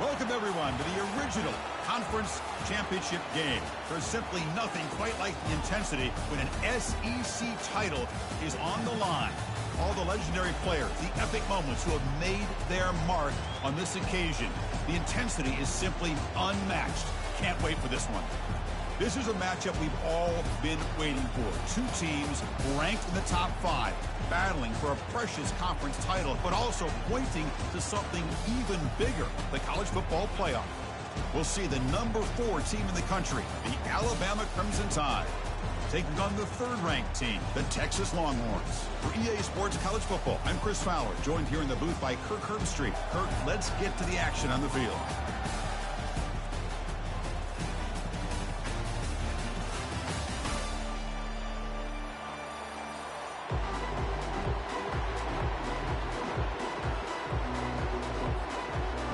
Welcome, everyone, to the original conference championship game. There's simply nothing quite like the intensity when an SEC title is on the line. All the legendary players, the epic moments who have made their mark on this occasion. The intensity is simply unmatched. Can't wait for this one. This is a matchup we've all been waiting for. Two teams ranked in the top 5, battling for a precious conference title, but also pointing to something even bigger, the college football playoff. We'll see the number 4 team in the country, the Alabama Crimson Tide, taking on the 3rd-ranked team, the Texas Longhorns. For EA Sports College Football, I'm Chris Fowler, joined here in the booth by Kirk Herbstreit. Kirk, let's get to the action on the field.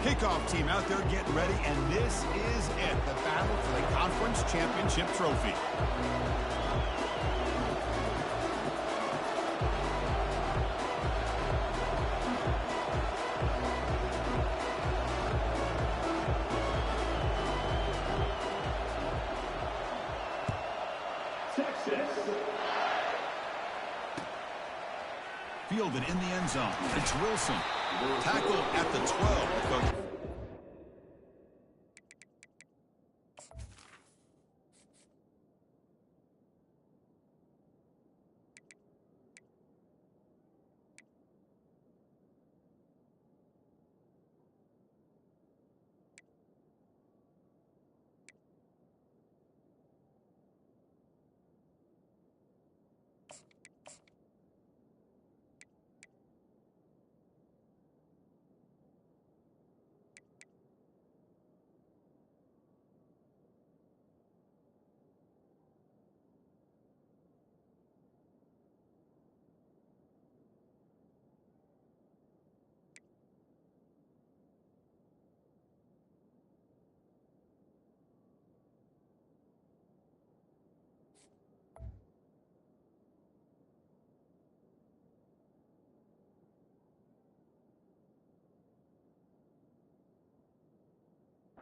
Kickoff team out there getting ready, and this is it, the battle for the conference championship trophy. Fielded in the end zone. It's Wilson. Tackle at the 12.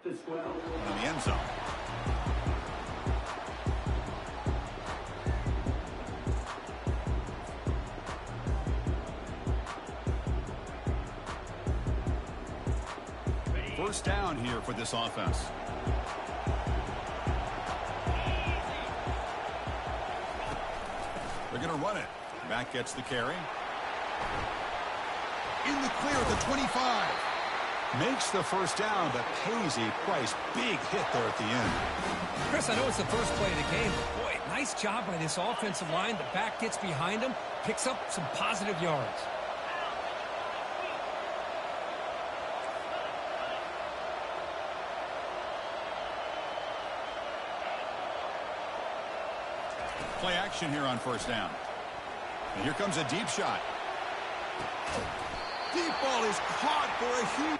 In the end zone. First down here for this offense. They're going to run it. Back gets the carry. In the clear at the 25. Makes the first down, but pays a price. Big hit there at the end. Chris, I know it's the first play of the game, but boy, nice job by this offensive line. The back gets behind him, picks up some positive yards. Play action here on first down. And here comes a deep shot. Deep ball is caught for a huge...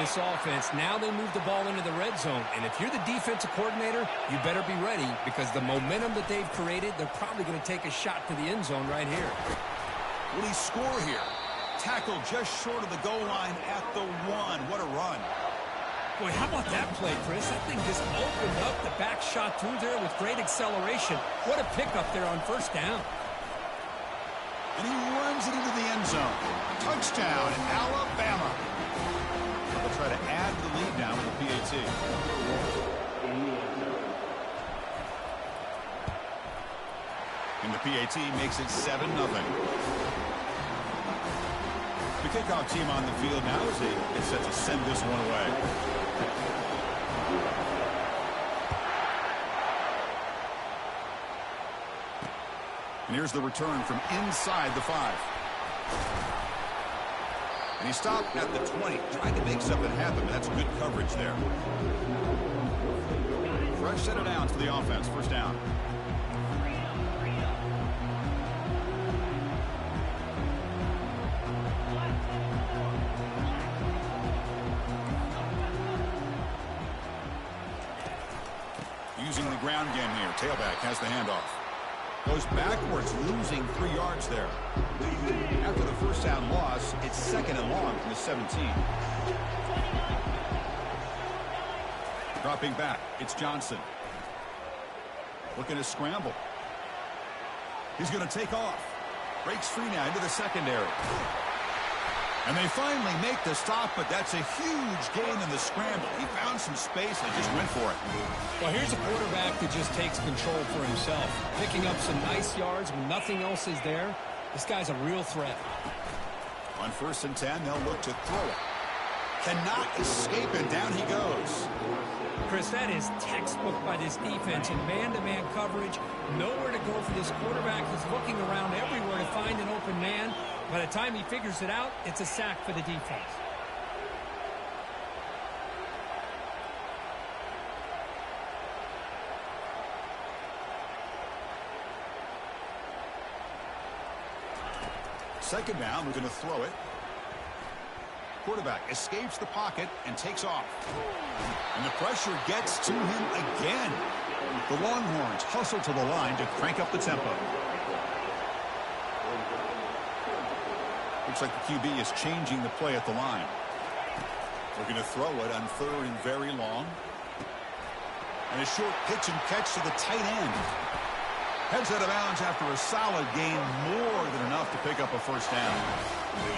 this offense. Now they move the ball into the red zone. And if you're the defensive coordinator, you better be ready because the momentum that they've created, they're probably going to take a shot to the end zone right here. Will he score here? Tackle just short of the goal line at the 1. What a run. Boy, how about that play, Chris? That thing just opened up. The back shot through there with great acceleration. What a pickup there on first down. And he runs it into the end zone. Touchdown, Alabama. They'll try to add the lead now with the pt. And the pt makes it 7-0. The kickoff team on the field now as they get set to send this one away. And here's the return from inside the 5. And he stopped at the 20, trying to make something happen, but that's good coverage there. Fresh set of downs for the offense, first down. Using the ground game here, tailback has the handoff. Goes backwards, losing 3 yards there. After the first down loss, it's 2nd and long from the 17. Dropping back, it's Johnson. Looking to scramble. He's going to take off. Breaks free now into the secondary. And they finally make the stop, but that's a huge gain in the scramble. He found some space and just went for it. Well, here's a quarterback that just takes control for himself. Picking up some nice yards when nothing else is there. This guy's a real threat. On 1st and 10, they'll look to throw it. Cannot escape, and down he goes. Chris, that is textbook by this defense in man-to-man coverage. Nowhere to go for this quarterback. He's looking around everywhere to find an open man. By the time he figures it out, it's a sack for the defense. Second down, we're going to throw it. Quarterback escapes the pocket and takes off. And the pressure gets to him again. The Longhorns hustle to the line to crank up the tempo. Looks like the QB is changing the play at the line. We're going to throw it on 3rd and very long. And a short pitch and catch to the tight end. Heads out of bounds after a solid gain, more than enough to pick up a first down.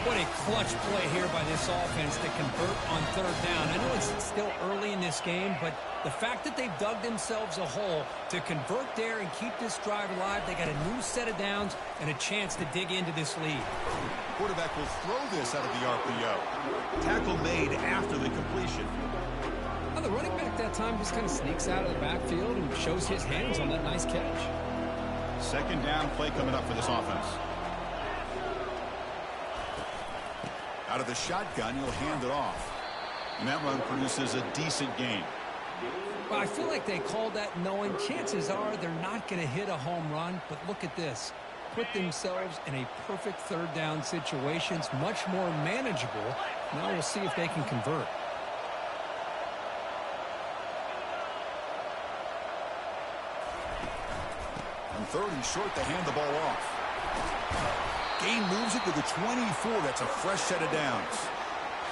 What a clutch play here by this offense to convert on 3rd down. I know it's still early in this game, but the fact that they've dug themselves a hole to convert there and keep this drive alive, they got a new set of downs and a chance to dig into this lead. Quarterback will throw this out of the RPO. Tackle made after the completion. Well, the running back that time just kind of sneaks out of the backfield and shows his hands on that nice catch. Second down play coming up for this offense. Out of the shotgun, he'll hand it off. And that run produces a decent gain. Well, I feel like they called that knowing chances are they're not going to hit a home run. But look at this. Put themselves in a perfect 3rd down situations, much more manageable. Now we'll see if they can convert. On 3rd and short, they hand the ball off. Gain moves it to the 24. That's a fresh set of downs.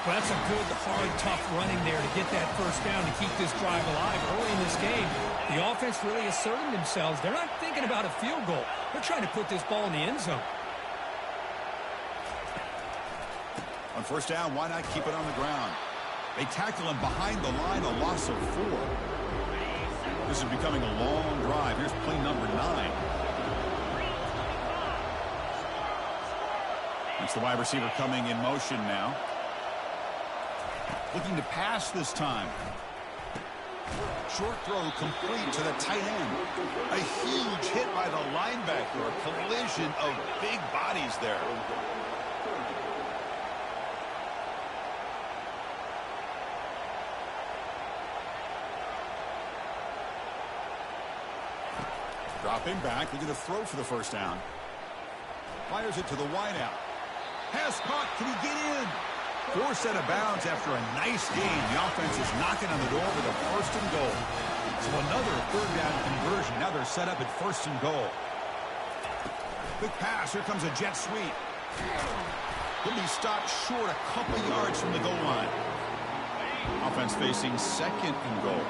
Well, that's a good, hard, tough running there to get that first down to keep this drive alive early in this game. The offense really asserting themselves. They're not thinking about a field goal. They're trying to put this ball in the end zone. On first down, why not keep it on the ground? They tackle him behind the line, a loss of 4. This is becoming a long drive. Here's play number 9. It's the wide receiver coming in motion now. Looking to pass this time. Short throw complete to the tight end. A huge hit by the linebacker. A collision of big bodies there. Dropping back, looking to throw for the first down. Fires it to the wideout. Pass caught, can he get in? Forced out of bounds after a nice gain. The offense is knocking on the door with a 1st and goal. So another 3rd down conversion. Now they're set up at 1st and goal. Quick pass. Here comes a jet sweep. He'll be stopped short a couple yards from the goal line. Offense facing 2nd and goal.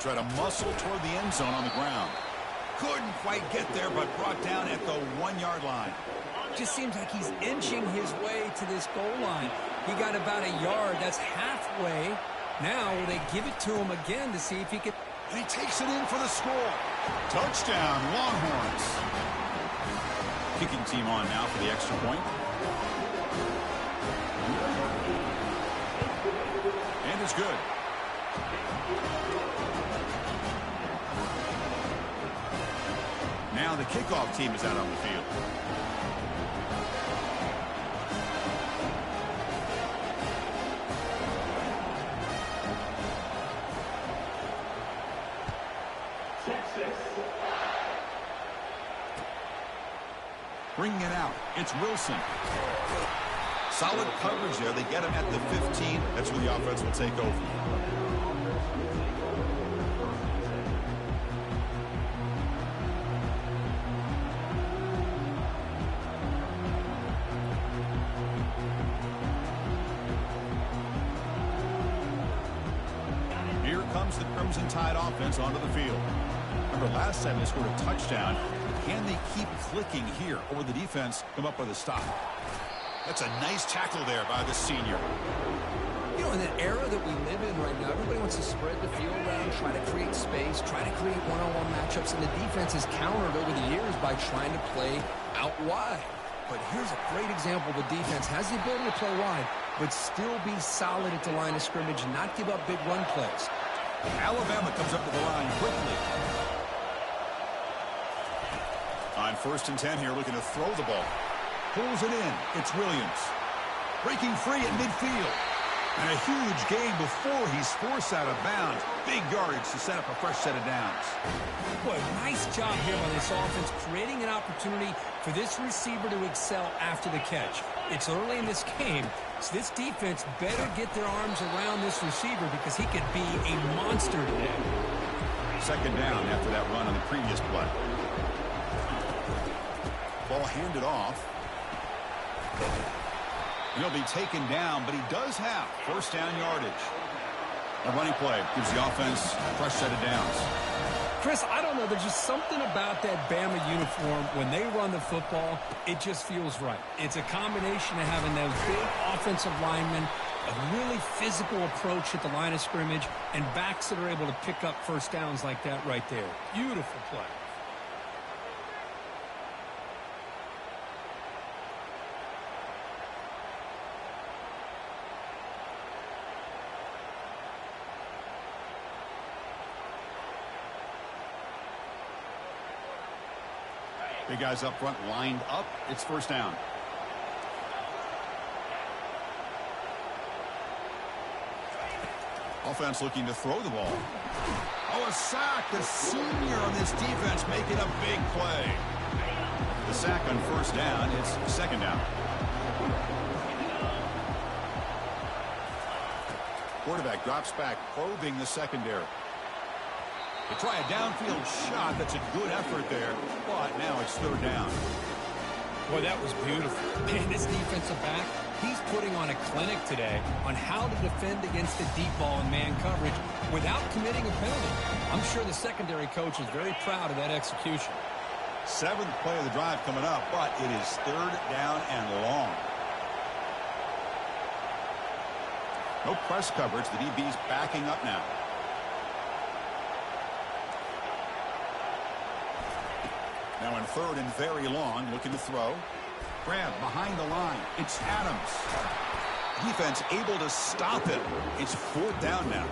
Try to muscle toward the end zone on the ground. Couldn't quite get there, but brought down at the 1-yard line. Just seems like he's inching his way to this goal line. He got about a yard. That's halfway. Now will they give it to him again to see if he can... And he takes it in for the score. Touchdown, Longhorns. Kicking team on now for the extra point. And it's good. Now the kickoff team is out on the field. Bringing it out, it's Wilson. Solid coverage there. They get him at the 15. That's where the offense will take over. The Crimson Tide offense onto the field. Remember, last time they scored a touchdown. Can they keep clicking here, or will the defense come up with a stop? That's a nice tackle there by the senior. You know, in the era that we live in right now, everybody wants to spread the field around, try to create space, try to create one-on-one matchups, and the defense has countered over the years by trying to play out wide. But here's a great example. The defense has the ability to play wide, but still be solid at the line of scrimmage and not give up big run plays. Alabama comes up to the line quickly. On 1st and 10 here, looking to throw the ball. Pulls it in. It's Williams. Breaking free at midfield. And a huge gain before he's forced out of bounds. Big yardage to set up a fresh set of downs. Boy, nice job here by this offense, creating an opportunity for this receiver to excel after the catch. It's early in this game, so this defense better get their arms around this receiver because he could be a monster today. 2nd down after that run on the previous play. Ball handed off. He'll be taken down, but he does have 1st down yardage. A running play gives the offense a fresh set of downs. Chris, I don't know. There's just something about that Bama uniform. When they run the football, it just feels right. It's a combination of having those big offensive linemen, a really physical approach at the line of scrimmage, and backs that are able to pick up 1st downs like that right there. Beautiful play. Big guys up front lined up. It's 1st down. Offense looking to throw the ball. Oh, a sack. The senior on this defense making a big play. The sack on 1st down. It's 2nd down. Quarterback drops back, probing the secondary. They try a downfield shot. That's a good effort there, but now it's 3rd down. Boy, that was beautiful. Man, this defensive back, he's putting on a clinic today on how to defend against the deep ball and man coverage without committing a penalty. I'm sure the secondary coach is very proud of that execution. 7th play of the drive coming up, but it is 3rd down and long. No press coverage. The DB's backing up now. Now in 3rd and very long, looking to throw. Grab behind the line. It's Adams. Defense able to stop it. It's 4th down now.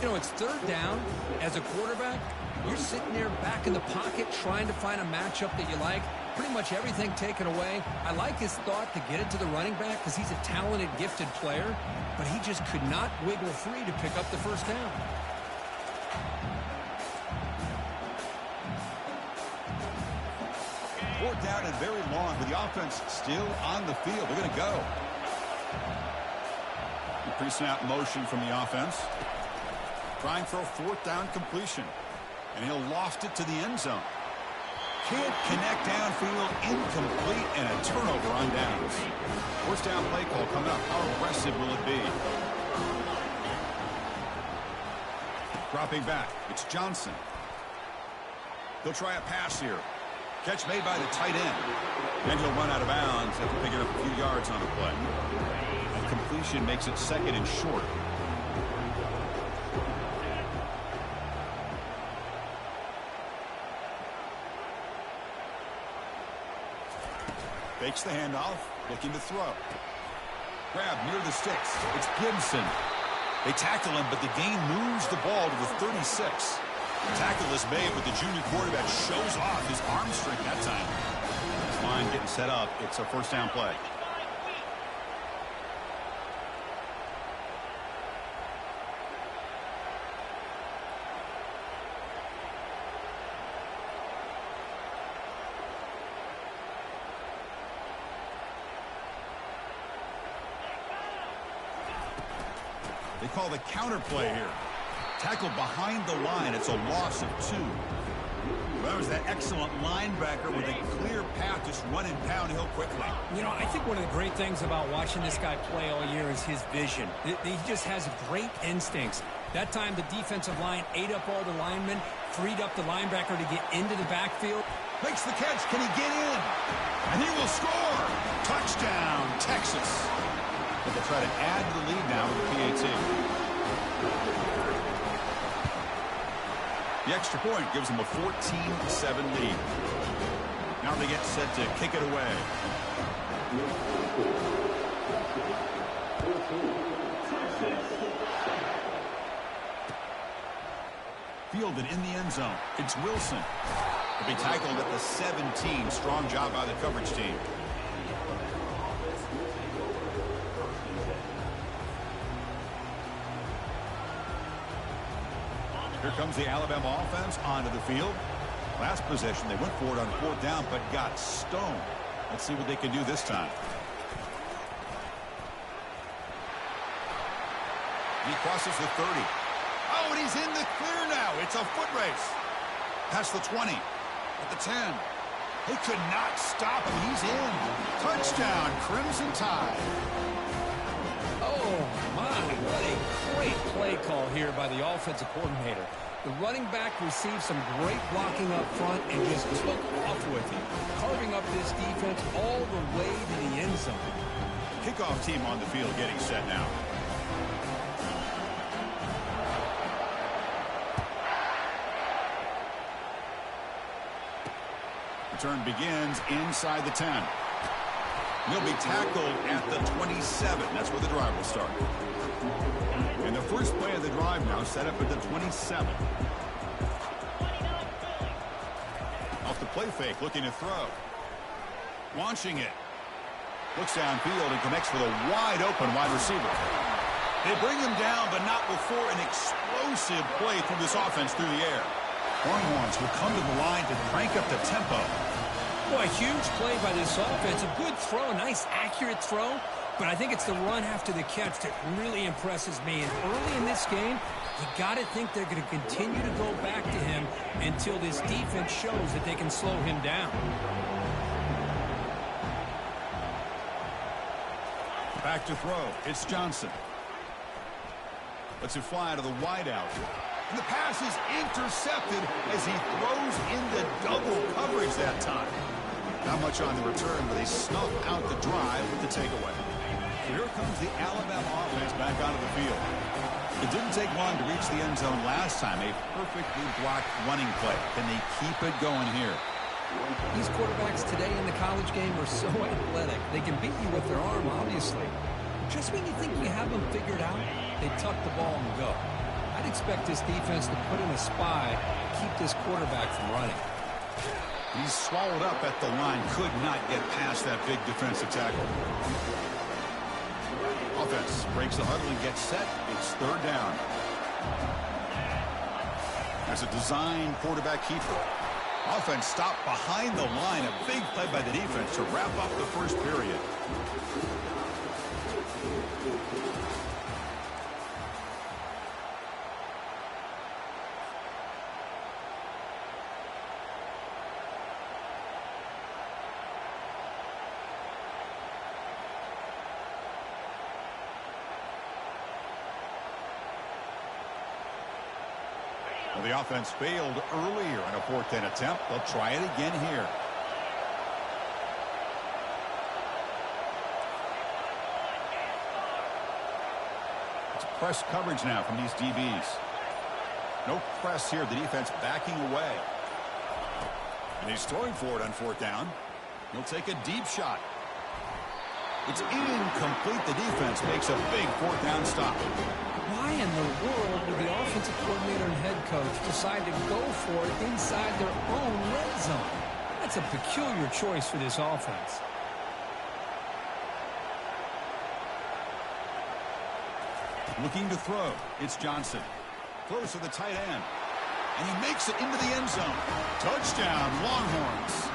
You know, it's third down. As a quarterback, you're sitting there back in the pocket trying to find a matchup that you like. Pretty much everything taken away. I like his thought to get it to the running back because he's a talented, gifted player, but he just could not wiggle free to pick up the first down. Fourth down and very long with the offense still on the field. They're going to go. Pre-snap motion from the offense. Trying for a fourth down completion. And he'll loft it to the end zone. Can't connect downfield, incomplete, and a turnover on downs. First down play call coming up. How aggressive will it be? Dropping back, it's Johnson. He'll try a pass here. Catch made by the tight end. Then he'll run out of bounds after picking up a few yards on the play. A completion makes it second and short. Fakes the handoff, looking to throw. Grab near the sticks. It's Gibson. They tackle him, but the gain moves the ball to the 36. The tackle is made, but the junior quarterback shows off his arm strength that time. This line getting set up. It's a first down play. They call the counter play here. Tackle behind the line. It's a loss of 2. Well, that was that excellent linebacker with a clear path just running downhill quickly. You know, I think one of the great things about watching this guy play all year is his vision. He just has great instincts. That time the defensive line ate up all the linemen, freed up the linebacker to get into the backfield. Makes the catch. Can he get in? And he will score. Touchdown, Texas. But they'll try to add to the lead now with the pt2. The extra point gives them a 14-7 lead. Now they get set to kick it away. Fielded in the end zone. It's Wilson. He'll be tackled at the 17. Strong job by the coverage team. Here comes the Alabama offense onto the field. Last possession, they went for it on fourth down, but got stoned. Let's see what they can do this time. He crosses the 30. Oh, and he's in the clear now. It's a foot race. Past the 20. At the 10. They could not stop him. He's in. Touchdown, Crimson Tide. Oh, my, what a great play call here by the offensive coordinator. The running back received some great blocking up front and just took off with it, carving up this defense all the way to the end zone. Kickoff team on the field getting set now. Return begins inside the 10. He'll be tackled at the 27. That's where the drive will start. And the first play of the drive now set up at the 27. Off the play fake, looking to throw. Launching it. Looks downfield and connects with a wide open wide receiver. They bring him down, but not before an explosive play through this offense through the air. Longhorns will come to the line to crank up the tempo. Boy, a huge play by this offense. A good throw, a nice, accurate throw. But I think it's the run after the catch that really impresses me. And early in this game, you got to think they're going to continue to go back to him until this defense shows that they can slow him down. Back to throw. It's Johnson. Lets it fly to the wideout. And the pass is intercepted as he throws into double coverage that time. Not much on the return, but they snuff out the drive with the takeaway. So here comes the Alabama offense back onto the field. It didn't take long to reach the end zone last time. A perfectly blocked running play. Can they keep it going here? These quarterbacks today in the college game are so athletic. They can beat you with their arm, obviously. Just when you think you have them figured out, they tuck the ball and go. I'd expect this defense to put in a spy and keep this quarterback from running. He's swallowed up at the line. Could not get past that big defensive tackle. Offense breaks the huddle and gets set. It's third down. As a design quarterback keeper. Offense stopped behind the line. A big play by the defense to wrap up the first period. Well, the offense failed earlier in a 4th down attempt. They'll try it again here. It's press coverage now from these DBs. No press here. The defense backing away. And he's throwing for it on 4th down. He'll take a deep shot. It's incomplete. The defense makes a big 4th down stop. Why in the world would the offensive coordinator and head coach decide to go for it inside their own red zone? That's a peculiar choice for this offense. Looking to throw. It's Johnson. Throws to the tight end. And he makes it into the end zone. Touchdown, Longhorns.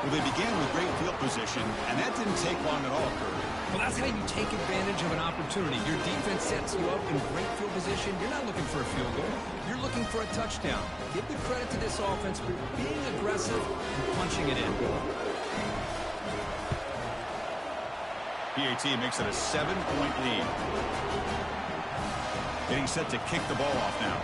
Well, they began with great field position, and that didn't take long at all, Kurt. Well, that's how you take advantage of an opportunity. Your defense sets you up in great field position. You're not looking for a field goal. You're looking for a touchdown. Give the credit to this offense for being aggressive and punching it in. PAT makes it a 7-point lead. Getting set to kick the ball off now.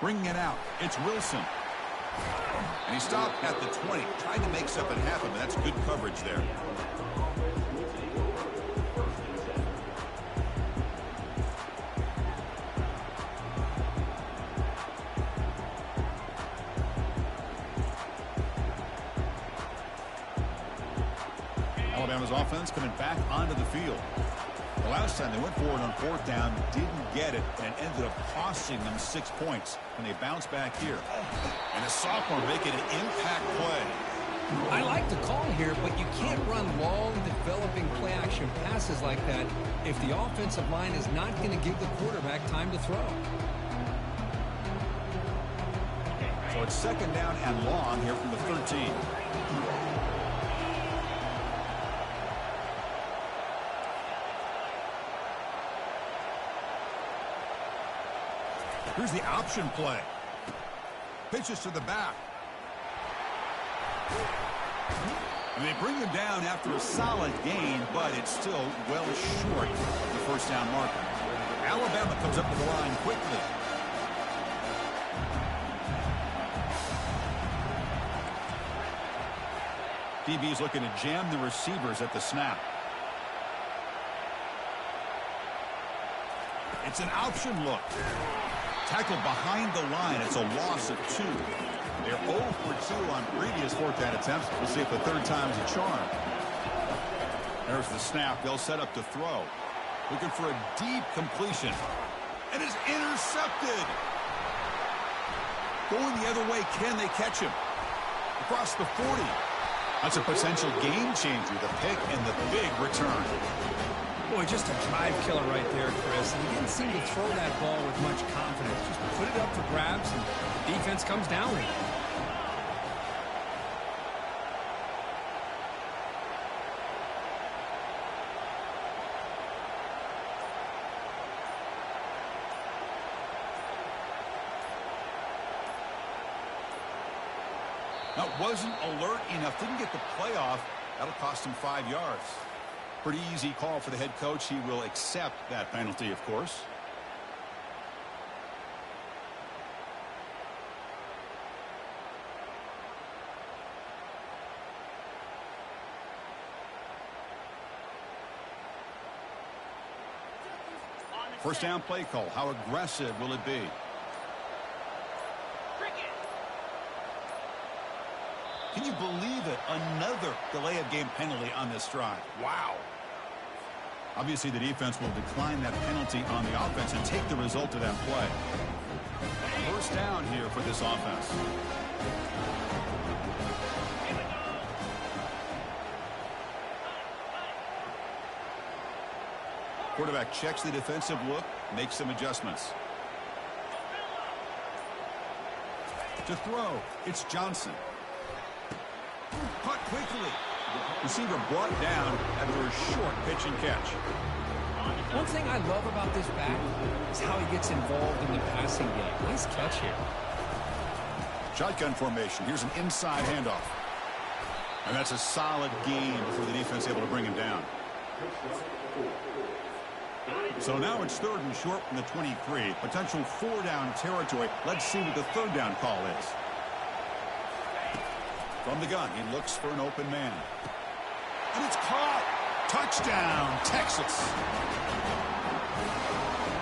Bringing it out, it's Wilson. And he stopped at the 20, tried to make something happen, but that's good coverage there. Alabama's offense coming back onto the field. The last time they went forward on 4th down, didn't get it, and it ended up costing them 6 points. And they bounce back here. And a sophomore making an impact play. I like the call here, but you can't run long, developing play-action passes like that if the offensive line is not going to give the quarterback time to throw. So it's 2nd down and long here from the 13. Here's the option play. Pitches to the back. And they bring him down after a solid gain, but it's still well short of the 1st down marker. Alabama comes up to the line quickly. DB's looking to jam the receivers at the snap. It's an option look. Tackled behind the line. It's a loss of 2. They're 0 for 2 on previous 4th down attempts. We'll see if the 3rd time's a charm. There's the snap. They'll set up to throw. Looking for a deep completion. And it's intercepted. Going the other way. Can they catch him? Across the 40. That's a potential game changer. The pick and the big return. Boy, just a drive killer right there, Chris. And he didn't seem to throw that ball with much confidence. Just put it up for grabs, and the defense comes down with it. Now, wasn't alert enough. Didn't get the playoff. That'll cost him 5 yards. Pretty easy call for the head coach. He will accept that penalty, of course. First down play call. How aggressive will it be? Can you believe it? Another delay of game penalty on this drive. Wow. Obviously, the defense will decline that penalty on the offense and take the result of that play. First down here for this offense. Quarterback checks the defensive look, makes some adjustments. To throw, it's Johnson. Caught quickly. Receiver brought down after a short pitch and catch. One thing I love about this back is how he gets involved in the passing game. Nice catch here. Shotgun formation. Here's an inside handoff. And that's a solid gain before the defense able to bring him down. So now it's 3rd and short from the 23. Potential 4-down territory. Let's see what the 3rd down call is. From the gun, he looks for an open man. And it's caught. Touchdown, Texas.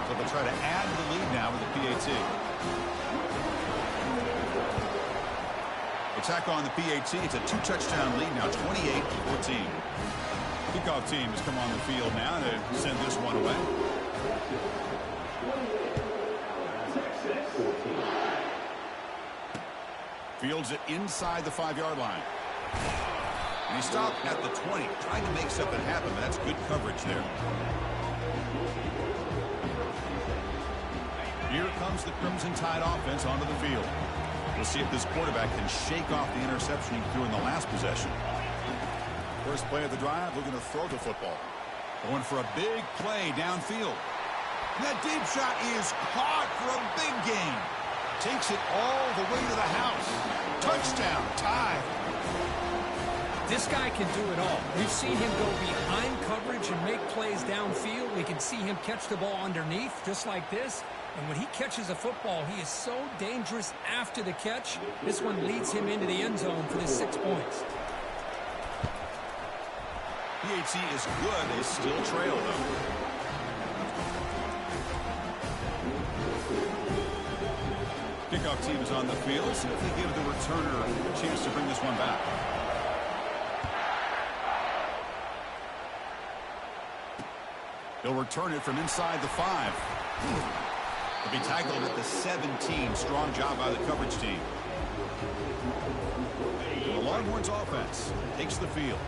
So they'll try to add to the lead now with the PAT. Attack on the PAT. It's a 2-touchdown lead now, 28-14. Kickoff team has come on the field now to send this one away. Fields it inside the 5-yard line. And he stopped at the 20, trying to make something happen, but that's good coverage there. Here comes the Crimson Tide offense onto the field. We'll see if this quarterback can shake off the interception he threw in the last possession. First play of the drive, looking to throw the football. Going for a big play downfield. And that deep shot is caught for a big gain. Takes it all the way to the house. Touchdown, Tide. This guy can do it all. We've seen him go behind coverage and make plays downfield. We can see him catch the ball underneath, just like this. And when he catches a football, he is so dangerous after the catch. This one leads him into the end zone for the 6 points. PAT is good. They still trail, though. Kickoff team is on the field. See if they give the returner a chance to bring this one back. They'll return it from inside the 5. They'll be tackled at the 17. Strong job by the coverage team. The Longhorns offense takes the field.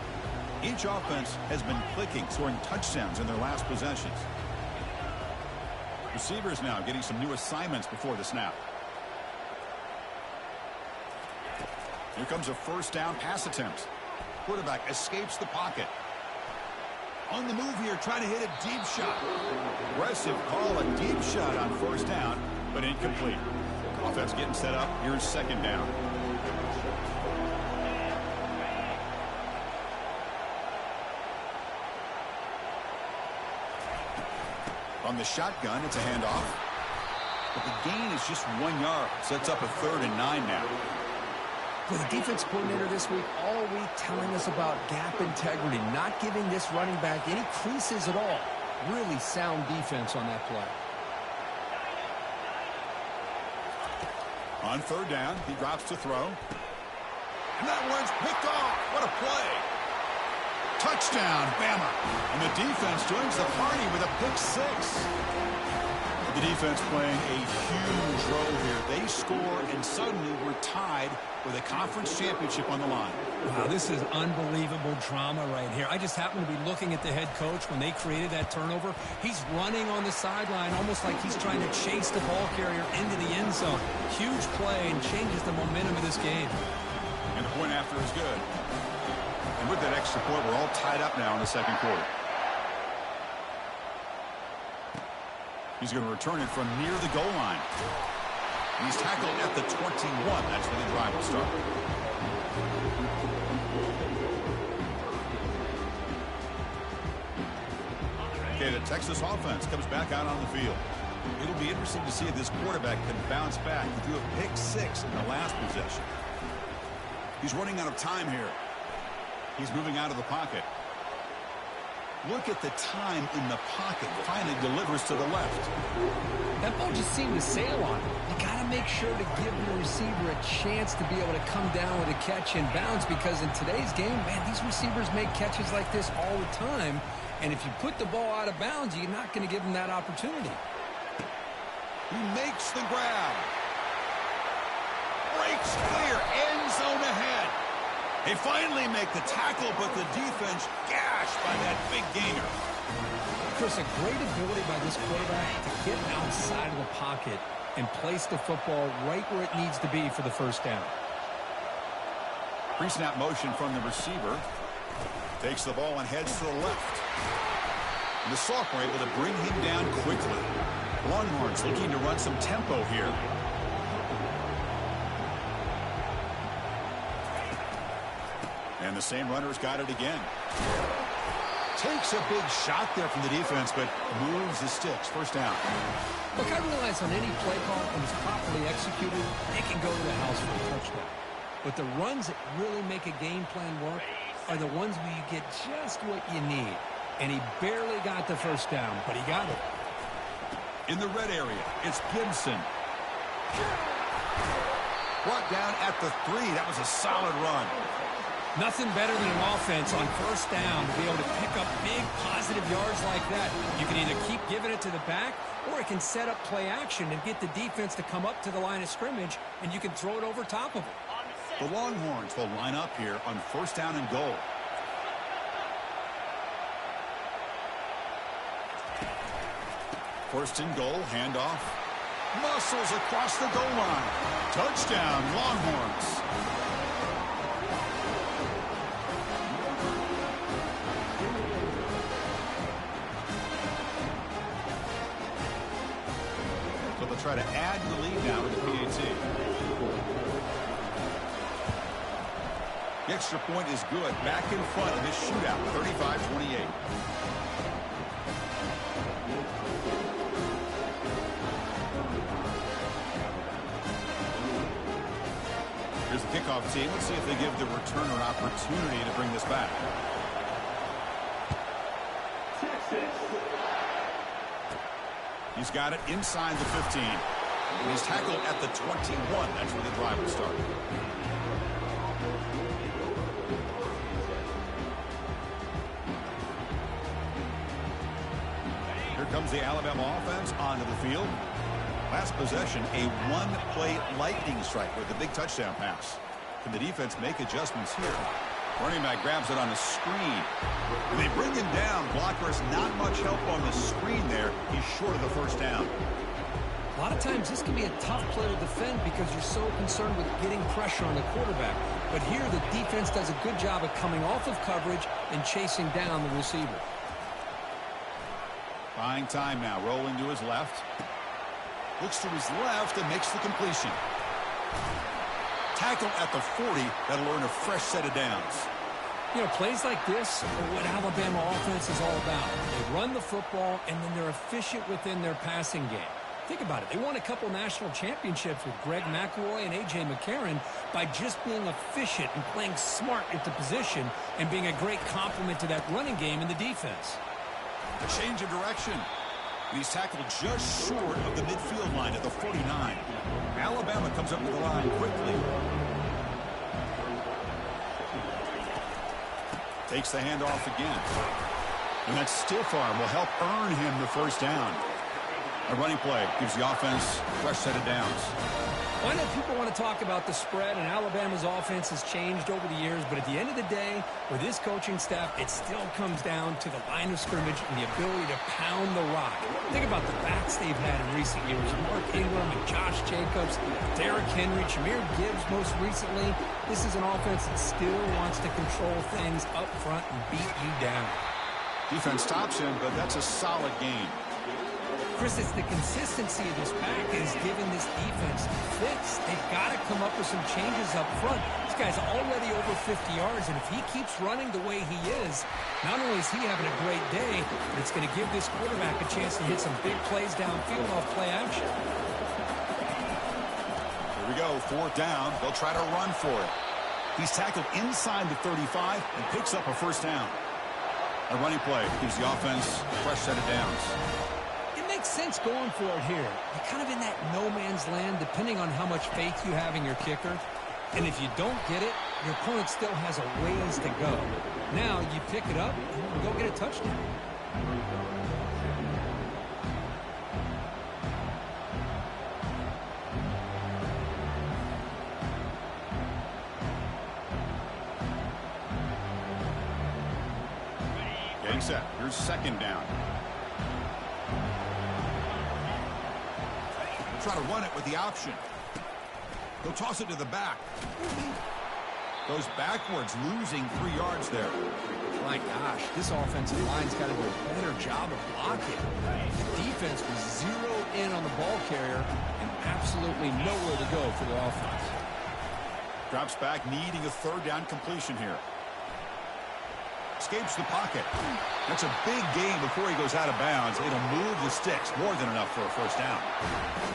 Each offense has been clicking, scoring touchdowns in their last possessions. Receivers now getting some new assignments before the snap. Here comes a first down pass attempt. Quarterback escapes the pocket. On the move here, trying to hit a deep shot. Aggressive call, a deep shot on first down, but incomplete. Offense getting set up. Here's 2nd down. On the shotgun, it's a handoff. But the gain is just 1 yard. Sets up a 3rd and 9 now. For the defense coordinator this week, all week telling us about gap integrity, not giving this running back any creases at all. Really sound defense on that play. On 3rd down, he drops to throw. And that one's picked off. What a play. Touchdown, Bama. And the defense joins the party with a pick 6. The defense playing a huge role here. They score, and suddenly we're tied with a conference championship on the line. Wow, this is unbelievable drama right here. I just happened to be looking at the head coach when they created that turnover. He's running on the sideline almost like he's trying to chase the ball carrier into the end zone. Huge play and changes the momentum of this game. And the point after is good. And with that extra point, we're all tied up now in the 2nd quarter. He's going to return it from near the goal line. And he's tackled at the 21. That's where the drive will start. Okay, the Texas offense comes back out on the field. It'll be interesting to see if this quarterback can bounce back. He threw a pick 6 in the last possession. He's running out of time here. He's moving out of the pocket. Look at the time in the pocket. Finally delivers to the left. That ball just seemed to sail on him. You got to make sure to give the receiver a chance to be able to come down with a catch and bounce, because in today's game, man, these receivers make catches like this all the time. And if you put the ball out of bounds, you're not going to give them that opportunity. He makes the grab. Breaks clear. End zone ahead. They finally make the tackle, but the defense gashed by that big gainer. Chris, a great ability by this quarterback to get outside of the pocket and place the football right where it needs to be for the first down. Pre-snap motion from the receiver. Takes the ball and heads to the left. And the sophomore able to bring him down quickly. Longhorns looking to run some tempo here. And the same runner's got it again. Takes a big shot there from the defense, but moves the sticks. First down. Look, I realize on any play call, when it's properly executed, it can go to the house for a touchdown. But the runs that really make a game plan work are the ones where you get just what you need. And he barely got the first down, but he got it. In the red area, it's Gibson. Brought down at the 3. That was a solid run. Nothing better than an offense on first down to be able to pick up big positive yards like that. You can either keep giving it to the back, or it can set up play action and get the defense to come up to the line of scrimmage, and you can throw it over top of it. The Longhorns will line up here on first down and goal. First and goal, handoff. Muscles across the goal line. Touchdown, Longhorns. So they'll try to add the lead now with the pt2. The extra point is good. Back in front of this shootout, 35-28. Here's the kickoff team. Let's see if they give the returner an opportunity to bring this back. He's got it inside the 15. And he's tackled at the 21. That's where the drive will start. Here comes the Alabama offense onto the field. Last possession, a one-play lightning strike with a big touchdown pass. Can the defense make adjustments here? Running back grabs it on the screen. And they bring him down. Blocker has not much help on the screen there. He's short of the first down. A lot of times this can be a tough play to defend because you're so concerned with getting pressure on the quarterback. But here the defense does a good job of coming off of coverage and chasing down the receiver. Buying time now, rolling to his left. Looks to his left and makes the completion. Tackle at the 40. That'll earn a fresh set of downs. You know, plays like this are what Alabama offense is all about. They run the football, and then they're efficient within their passing game. Think about it. They won a couple national championships with Greg McElroy and A.J. McCarron by just being efficient and playing smart at the position and being a great complement to that running game in the defense. A change of direction. He's tackled just short of the midfield line at the 49. Alabama comes up with the line quickly. Takes the handoff again. And that stiff arm will help earn him the first down. A running play gives the offense a fresh set of downs. Well, I know people want to talk about the spread, and Alabama's offense has changed over the years, but at the end of the day, with this coaching staff, it still comes down to the line of scrimmage and the ability to pound the rock. Think about the backs they've had in recent years. Mark Ingram and Josh Jacobs, Derrick Henry, Jahmyr Gibbs most recently. This is an offense that still wants to control things up front and beat you down. Defense stops him, but that's a solid game. Chris, it's the consistency of this pack is giving this defense fits. They've got to come up with some changes up front. This guy's already over 50 yards, and if he keeps running the way he is, not only is he having a great day, but it's going to give this quarterback a chance to hit some big plays downfield off play action. Here we go, fourth down. They'll try to run for it. He's tackled inside the 35 and picks up a first down. A running play gives the offense a fresh set of downs. It makes sense going for it here. You're kind of in that no man's land depending on how much faith you have in your kicker. And if you don't get it, your opponent still has a ways to go. Now you pick it up and go get a touchdown. Getting set. Here's second down. We'll try to run it with the option. He'll toss it to the back. Goes backwards, losing 3 yards there. My gosh, this offensive line's got to do a better job of blocking. The defense was zeroed in on the ball carrier and absolutely nowhere to go for the offense. Drops back, needing a third down completion here. Escapes the pocket. That's a big gain before he goes out of bounds. It'll move the sticks, more than enough for a first down.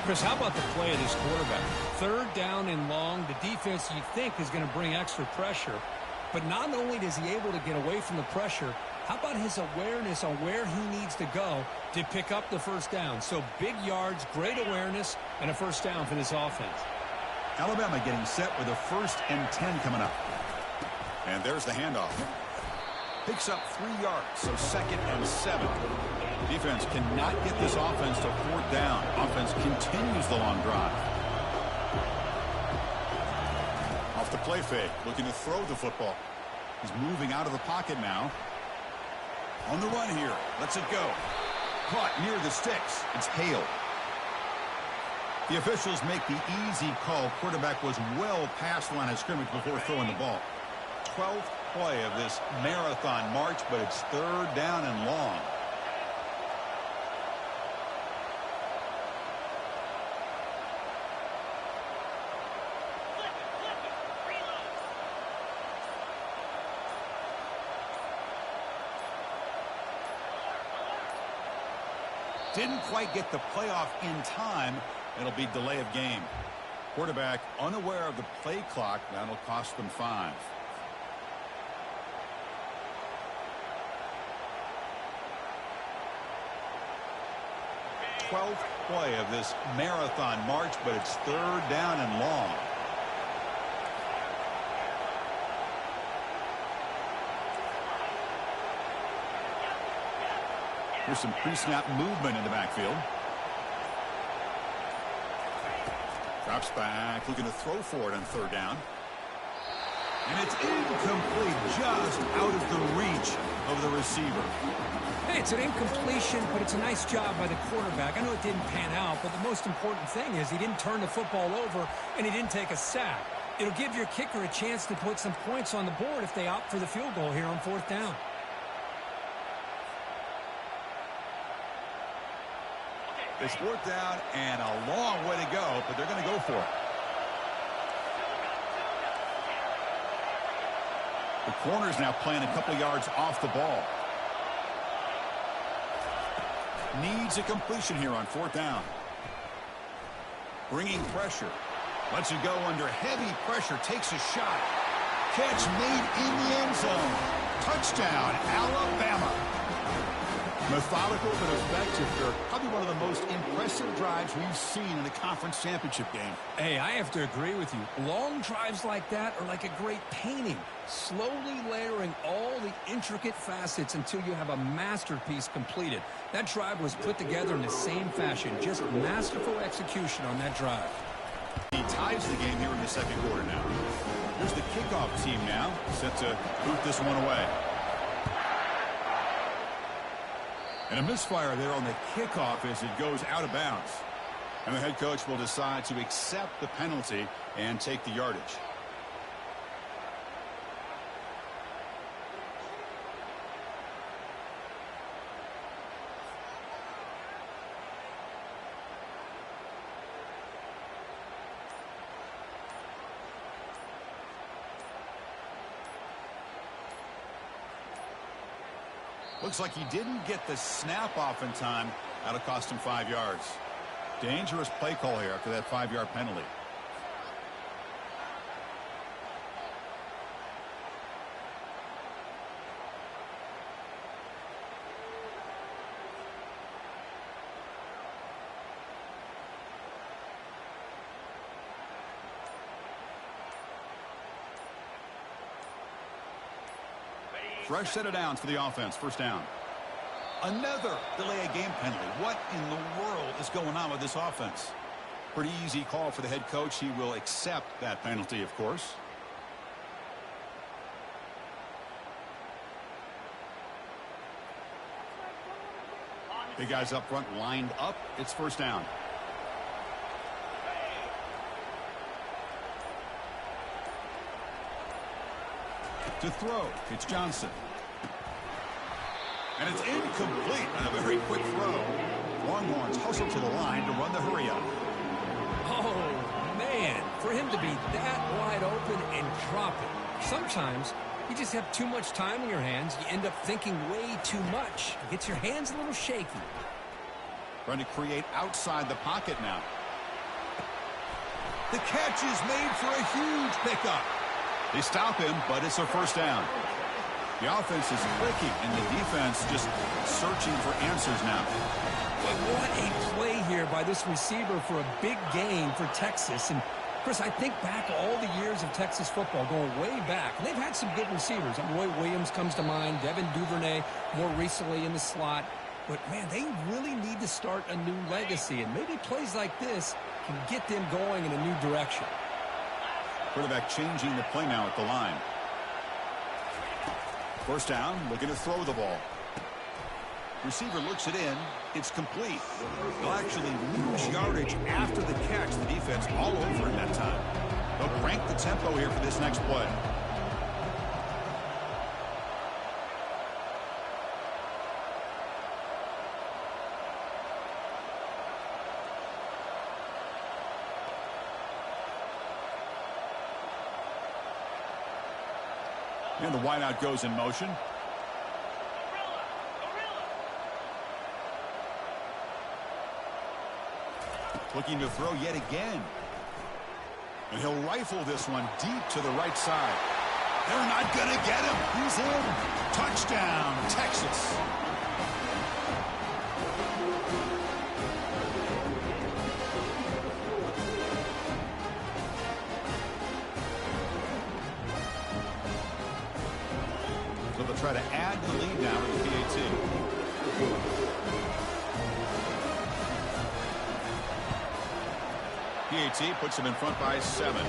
Chris, how about the play of this quarterback? Third down and long. The defense, you think, is going to bring extra pressure. But not only is he able to get away from the pressure, how about his awareness on where he needs to go to pick up the first down? So big yards, great awareness, and a first down for this offense. Alabama getting set with a 1st and 10 coming up. And there's the handoff. Picks up 3 yards, so 2nd and 7. Defense cannot get this offense to 4th down. Offense continues the long drive. Off the play fake, looking to throw the football. He's moving out of the pocket now. On the run here, lets it go. Caught near the sticks. It's Hale. The officials make the easy call. Quarterback was well past the line of scrimmage before throwing the ball. 12th play of this marathon march, but it's 3rd down and long. Didn't quite get the playoff in time. It'll be delay of game. Quarterback unaware of the play clock. That'll cost them 5. 12th play of this marathon march, but it's 3rd down and long. Here's some pre-snap movement in the backfield. Drops back, looking to throw for it on 3rd down. And it's incomplete, just out of the reach of the receiver. Hey, it's an incompletion, but it's a nice job by the quarterback. I know it didn't pan out, but the most important thing is he didn't turn the football over and he didn't take a sack. It'll give your kicker a chance to put some points on the board if they opt for the field goal here on 4th down. It's 4th down and a long way to go, but they're going to go for it. The corner's now playing a couple yards off the ball. Needs a completion here on 4th down. Bringing pressure. Lets it go under heavy pressure. Takes a shot. Catch made in the end zone. Touchdown, Alabama. Methodical but effective. They're probably one of the most impressive drives we've seen in a conference championship game. Hey, I have to agree with you. Long drives like that are like a great painting. Slowly layering all the intricate facets until you have a masterpiece completed. That drive was put together in the same fashion. Just masterful execution on that drive. He ties the game here in the 2nd quarter now. Here's the kickoff team now, set to boot this one away. And a misfire there on the kickoff as it goes out of bounds. And the head coach will decide to accept the penalty and take the yardage. Looks like he didn't get the snap off in time. That'll cost him 5 yards. Dangerous play call here after that 5-yard penalty. Fresh set of downs for the offense. First down. Another delay of game penalty. What in the world is going on with this offense? Pretty easy call for the head coach. He will accept that penalty, of course. Big guys up front lined up. It's first down. To throw, it's Johnson. And it's incomplete on a very quick throw. Longhorns hustle to the line to run the hurry up. Oh, man. For him to be that wide open and drop it. Sometimes you just have too much time in your hands. You end up thinking way too much. It gets your hands a little shaky. Trying to create outside the pocket now. The catch is made for a huge pickup. They stop him, but it's a first down. The offense is clicking, and the defense just searching for answers now. But what a play here by this receiver for a big gain for Texas. And, Chris, I think back all the years of Texas football, going way back. And they've had some good receivers. Roy Williams comes to mind, Devin Duvernay more recently in the slot. But, man, they really need to start a new legacy. And maybe plays like this can get them going in a new direction. Quarterback changing the play now at the line. First down, looking to throw the ball. Receiver looks it in. It's complete. They'll actually lose yardage after the catch. The defense all over him that time. They'll crank the tempo here for this next play. And the wideout goes in motion. Looking to throw yet again. And he'll rifle this one deep to the right side. They're not going to get him. He's in. Touchdown, Texas. So they'll try to add the lead now with the pt2. pt puts them in front by 7.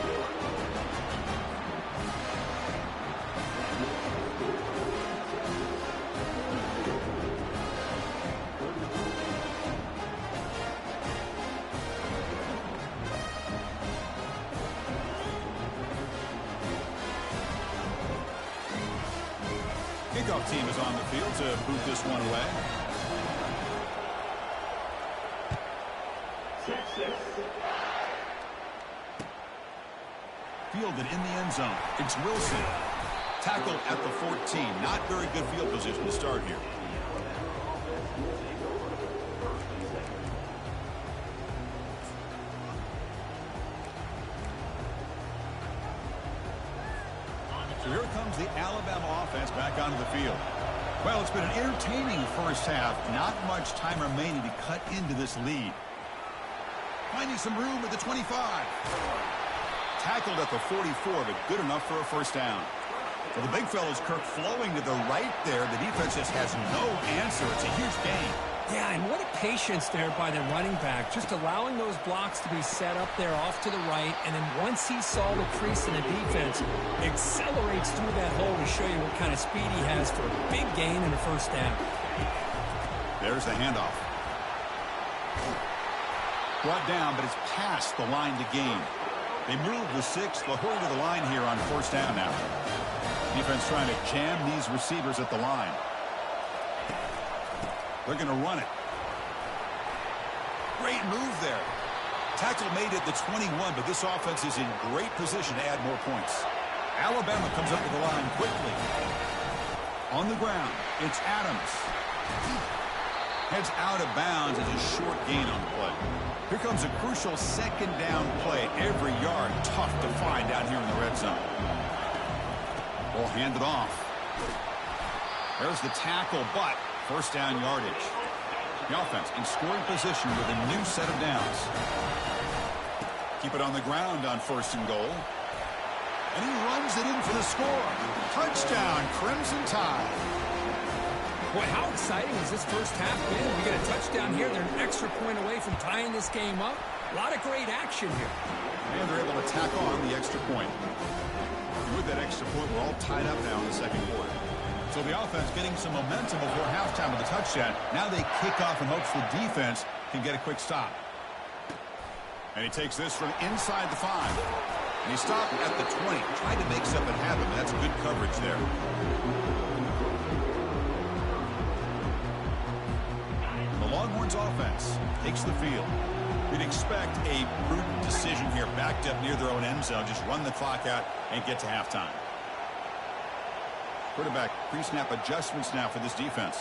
Kickoff team is on the field to boot this one away. Fielded in the end zone. It's Wilson. Tackled at the 14. Not very good field position to start here. So here comes the Alabama offense back onto the field. Well, it's been an entertaining first half. Not much time remaining to cut into this lead. Finding some room at the 25. Tackled at the 44, but good enough for a first down. Well, the big fella's Kirk flowing to the right there. The defense just has no answer. It's a huge gain. Yeah, and what a patience there by the running back. Just allowing those blocks to be set up there off to the right. And then once he saw the crease in the defense, accelerates through that hole to show you what kind of speed he has for a big gain and a first down. There's the handoff. Brought down, but it's past the line to gain. They move the 6. They'll hurry to the line here on first down now. Defense trying to jam these receivers at the line. They're going to run it. Great move there. Tackle made at the 21, but this offense is in great position to add more points. Alabama comes up to the line quickly. On the ground, it's Adams. Heads out of bounds as a short gain on the play. Here comes a crucial second down play. Every yard tough to find down here in the red zone. Ball handed off. There's the tackle, but first down yardage. The offense in scoring position with a new set of downs. Keep it on the ground on first and goal. And he runs it in for the score. Touchdown, Crimson Tide. Boy, how exciting has this first half been? We get a touchdown here. They're an extra point away from tying this game up. A lot of great action here. And they're able to tack on the extra point. And with that extra point, we're all tied up now in the second quarter. So the offense getting some momentum before halftime with a touchdown. Now they kick off in hopes the defense can get a quick stop. And he takes this from inside the 5. And he stopped at the 20. Tried to make something happen. That's good coverage there. The Longhorns offense takes the field. We'd expect a prudent decision here. Backed up near their own end zone. Just run the clock out and get to halftime. Quarterback pre-snap adjustments now for this defense.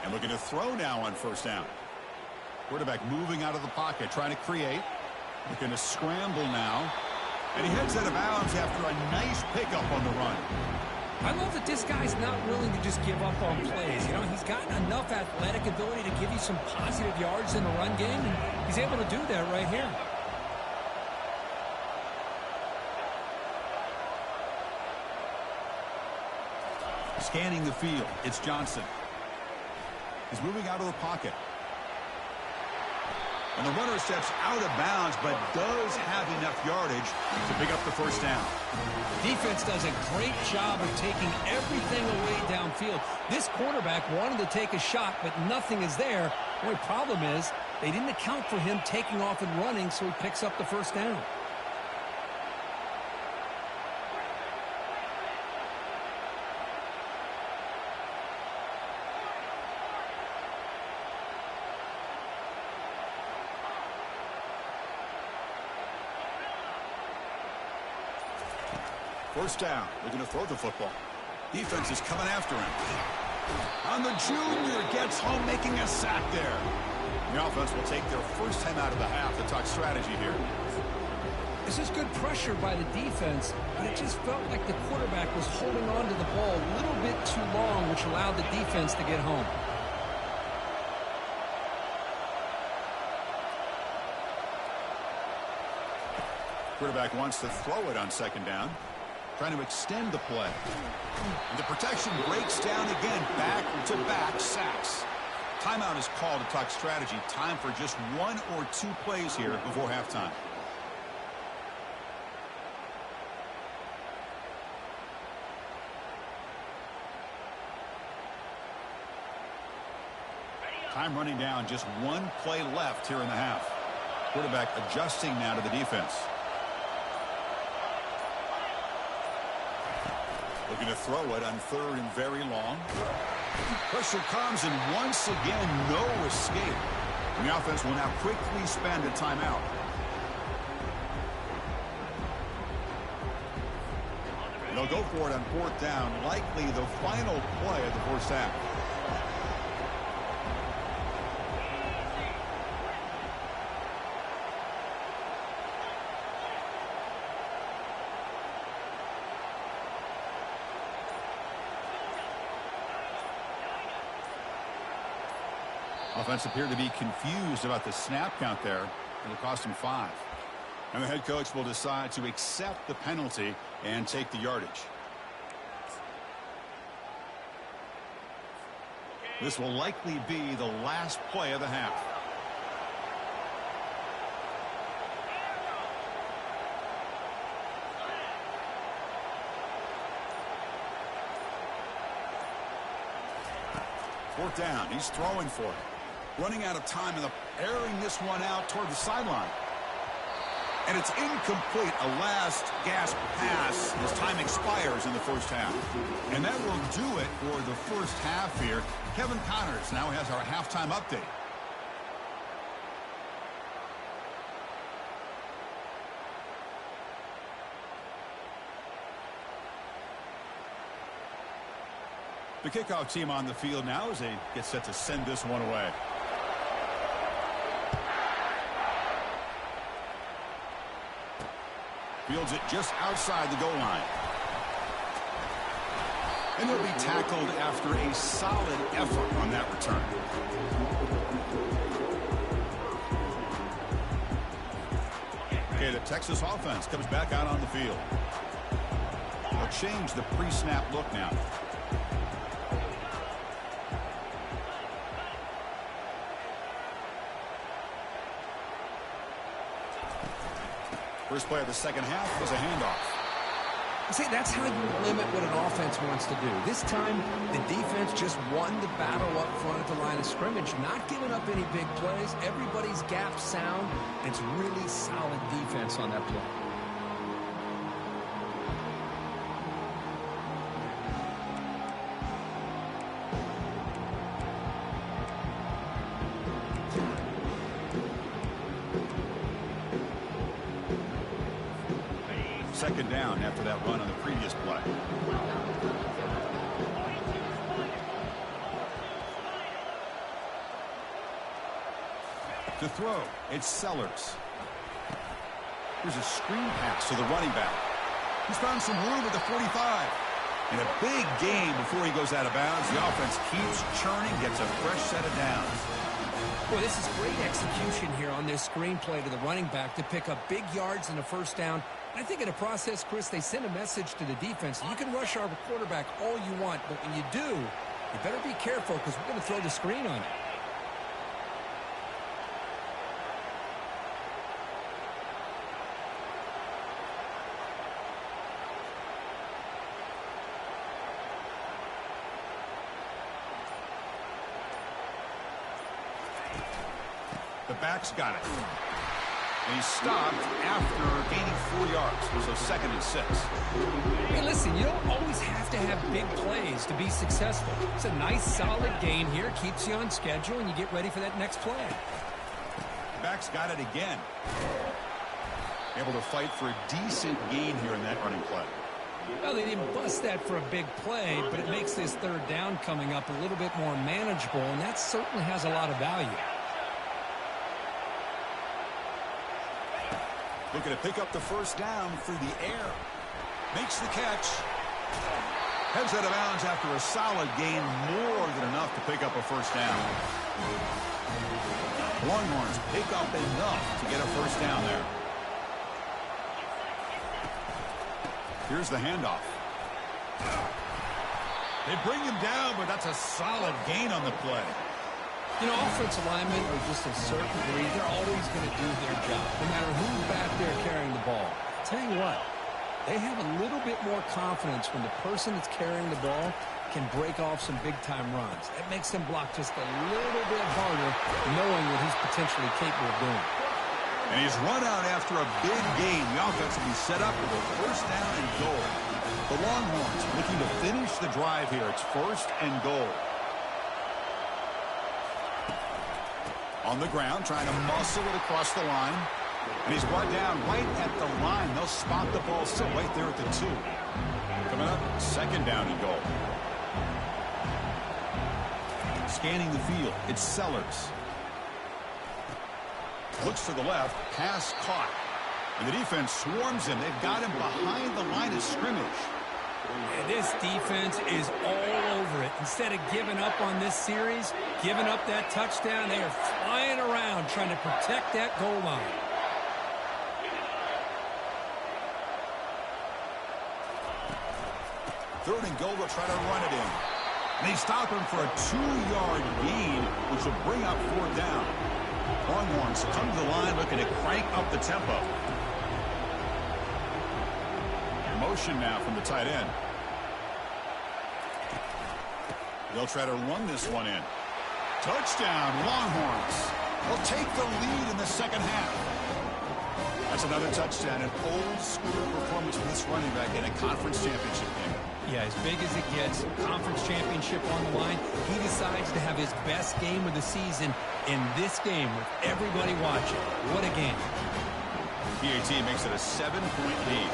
And looking to throw now on first down. Quarterback moving out of the pocket, trying to create. Looking to scramble now. And he heads out of bounds after a nice pickup on the run. I love that this guy's not willing to just give up on plays. You know, he's got enough athletic ability to give you some positive yards in the run game, and he's able to do that right here. Scanning the field, it's Johnson. He's moving out of the pocket. And the runner steps out of bounds, but does have enough yardage to pick up the first down. Defense does a great job of taking everything away downfield. This quarterback wanted to take a shot, but nothing is there. The only problem is they didn't account for him taking off and running, so he picks up the first down. First down. They're going to throw the football. Defense is coming after him. And the junior gets home, making a sack there. The offense will take their first time out of the half to talk strategy here. This is good pressure by the defense, but it just felt like the quarterback was holding on to the ball a little bit too long, which allowed the defense to get home. Quarterback wants to throw it on second down. Trying to extend the play. And the protection breaks down again. Back-to-back sacks. Timeout is called to talk strategy. Time for just 1 or 2 plays here before halftime. Time running down. Just 1 play left here in the half. Quarterback adjusting now to the defense. Looking to throw it on third and very long. Pressure comes, and once again, no escape. And the offense will now quickly spend a timeout. And they'll go for it on fourth down, likely the final play of the first half. Offense appeared to be confused about the snap count there. It'll cost him 5. And the head coach will decide to accept the penalty and take the yardage. This will likely be the last play of the half. Fourth down. He's throwing for it. Running out of time and airing this one out toward the sideline. And it's incomplete. A last gasp pass as time expires in the first half. And that will do it for the first half here. Kevin Connors now has our halftime update. The kickoff team on the field now as they get set to send this one away. Fields it just outside the goal line. And he'll be tackled after a solid effort on that return. Okay, the Texas offense comes back out on the field. They'll change the pre-snap look now. First play of the second half was a handoff. See, that's how you limit what an offense wants to do. This time, the defense just won the battle up front at the line of scrimmage, not giving up any big plays. Everybody's gap sound. It's really solid defense on that play. Second down after that run on the previous play. To throw, it's Sellers. Here's a screen pass to the running back. He's found some room at the 45. And a big gain before he goes out of bounds. The offense keeps churning, gets a fresh set of downs. Boy, this is great execution here on this screen play to the running back to pick up big yards and a first down. I think in the process, Chris, they send a message to the defense. You can rush our quarterback all you want, but when you do, you better be careful because we're going to throw the screen on you. The back's got it. And he's stopped after gaining 4 yards. So 2nd and 6. Hey, listen, you don't always have to have big plays to be successful. It's a nice, solid gain here. Keeps you on schedule, and you get ready for that next play. Back's got it again. Able to fight for a decent gain here in that running play. Well, they didn't bust that for a big play, but it makes this third down coming up a little bit more manageable, and that certainly has a lot of value. Looking to pick up the first down through the air. Makes the catch. Heads out of bounds after a solid gain, more than enough to pick up a first down. Longhorns pick up enough to get a first down there. Here's the handoff. They bring him down, but that's a solid gain on the play. You know, offensive linemen are just a certain breed. They're always going to do their job, no matter who's back there carrying the ball. I'll tell you what, they have a little bit more confidence when the person that's carrying the ball can break off some big-time runs. That makes them block just a little bit harder, knowing what he's potentially capable of doing. And he's run out after a big gain. The offense will be set up with a first down and goal. The Longhorns looking to finish the drive here. It's 1st and goal. On the ground, trying to muscle it across the line. And he's brought down right at the line. They'll spot the ball still right there at the 2. Coming up, 2nd down and goal. Scanning the field, it's Sellers. Looks to the left, pass caught. And the defense swarms him. They've got him behind the line of scrimmage. And this defense is all over it. Instead of giving up on this series, giving up that touchdown, they are flying around trying to protect that goal line. Third and goal, they'll try to run it in. And they stop him for a 2-yard gain, which will bring up 4th down. Longhorns come to the line looking to crank up the tempo. Motion now from the tight end. They'll try to run this one in. Touchdown, Longhorns. They'll take the lead in the second half. That's another touchdown, an old-school performance from this running back in a conference championship game. Yeah, as big as it gets, conference championship on the line. He decides to have his best game of the season in this game with everybody watching. What a game. PAT makes it a 7-point lead.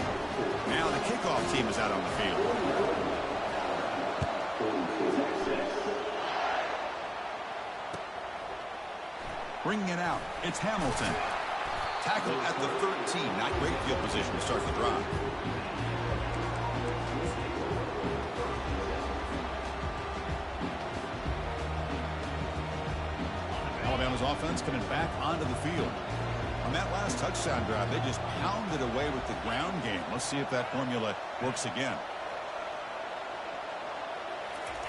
Now the kickoff team is out on the field. Bringing it out, it's Hamilton. Tackle at the 13. Not great field position to start the drive. Alabama's offense coming back onto the field. On that last touchdown drive, they just pounded away with the ground game. Let's see if that formula works again.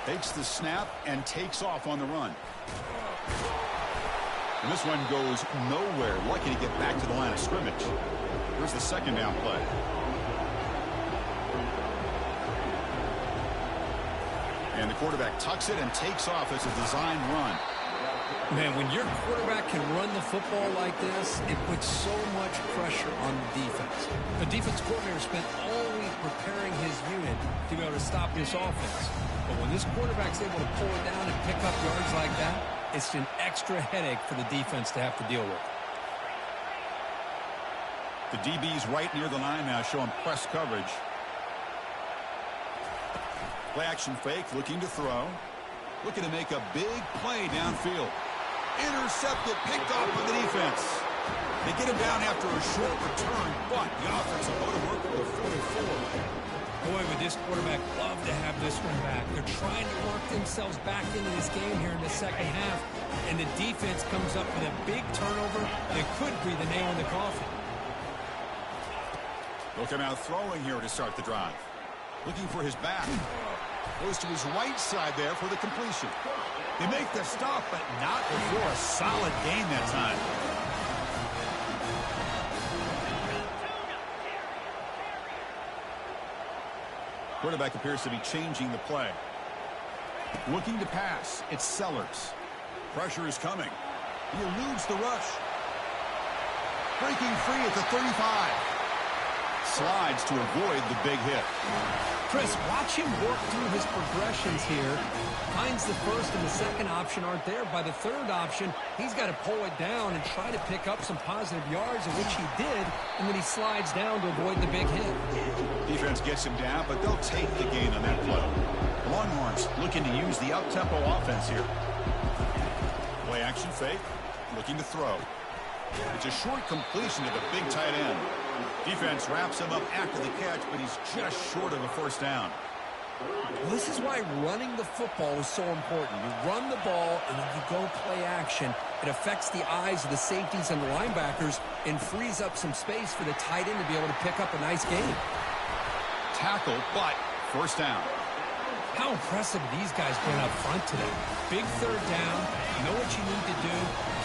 Takes the snap and takes off on the run. And this one goes nowhere. Lucky to get back to the line of scrimmage. Here's the second down play. And the quarterback tucks it and takes off as a designed run. Man, when your quarterback can run the football like this, it puts so much pressure on the defense. The defense coordinator spent all week preparing his unit to be able to stop this offense. But when this quarterback's able to pull it down and pick up yards like that, it's an extra headache for the defense to have to deal with. The DB's right near the line now, showing press coverage. Play action fake, looking to throw. Looking to make a big play downfield. Intercepted, picked off by the defense. They get him down after a short return, but the offense will go to work with a 44. Boy, would this quarterback love to have this one back. They're trying to work themselves back into this game here in the second half, and the defense comes up with a big turnover that could be the nail in the coffin. They'll come out throwing here to start the drive. Looking for his back. Goes to his right side there for the completion. They make the stop, but not before a solid gain that time. Quarterback appears to be changing the play. Looking to pass. It's Sellers. Pressure is coming. He eludes the rush. Breaking free at the 35. Slides to avoid the big hit. Chris, watch him work through his progressions here. Finds the first and the second option aren't there. By the third option, he's got to pull it down and try to pick up some positive yards, of which he did, and then he slides down to avoid the big hit. Defense gets him down, but they'll take the gain on that play. Longhorns looking to use the up-tempo offense here. Play action fake, looking to throw. It's a short completion to the big tight end. Defense wraps him up after the catch, but he's just short of a first down. Well, this is why running the football is so important. You run the ball, and then you go play action. It affects the eyes of the safeties and the linebackers and frees up some space for the tight end to be able to pick up a nice gain. Tackle, but first down. How impressive are these guys going up front today? Big third down, know what you need to do,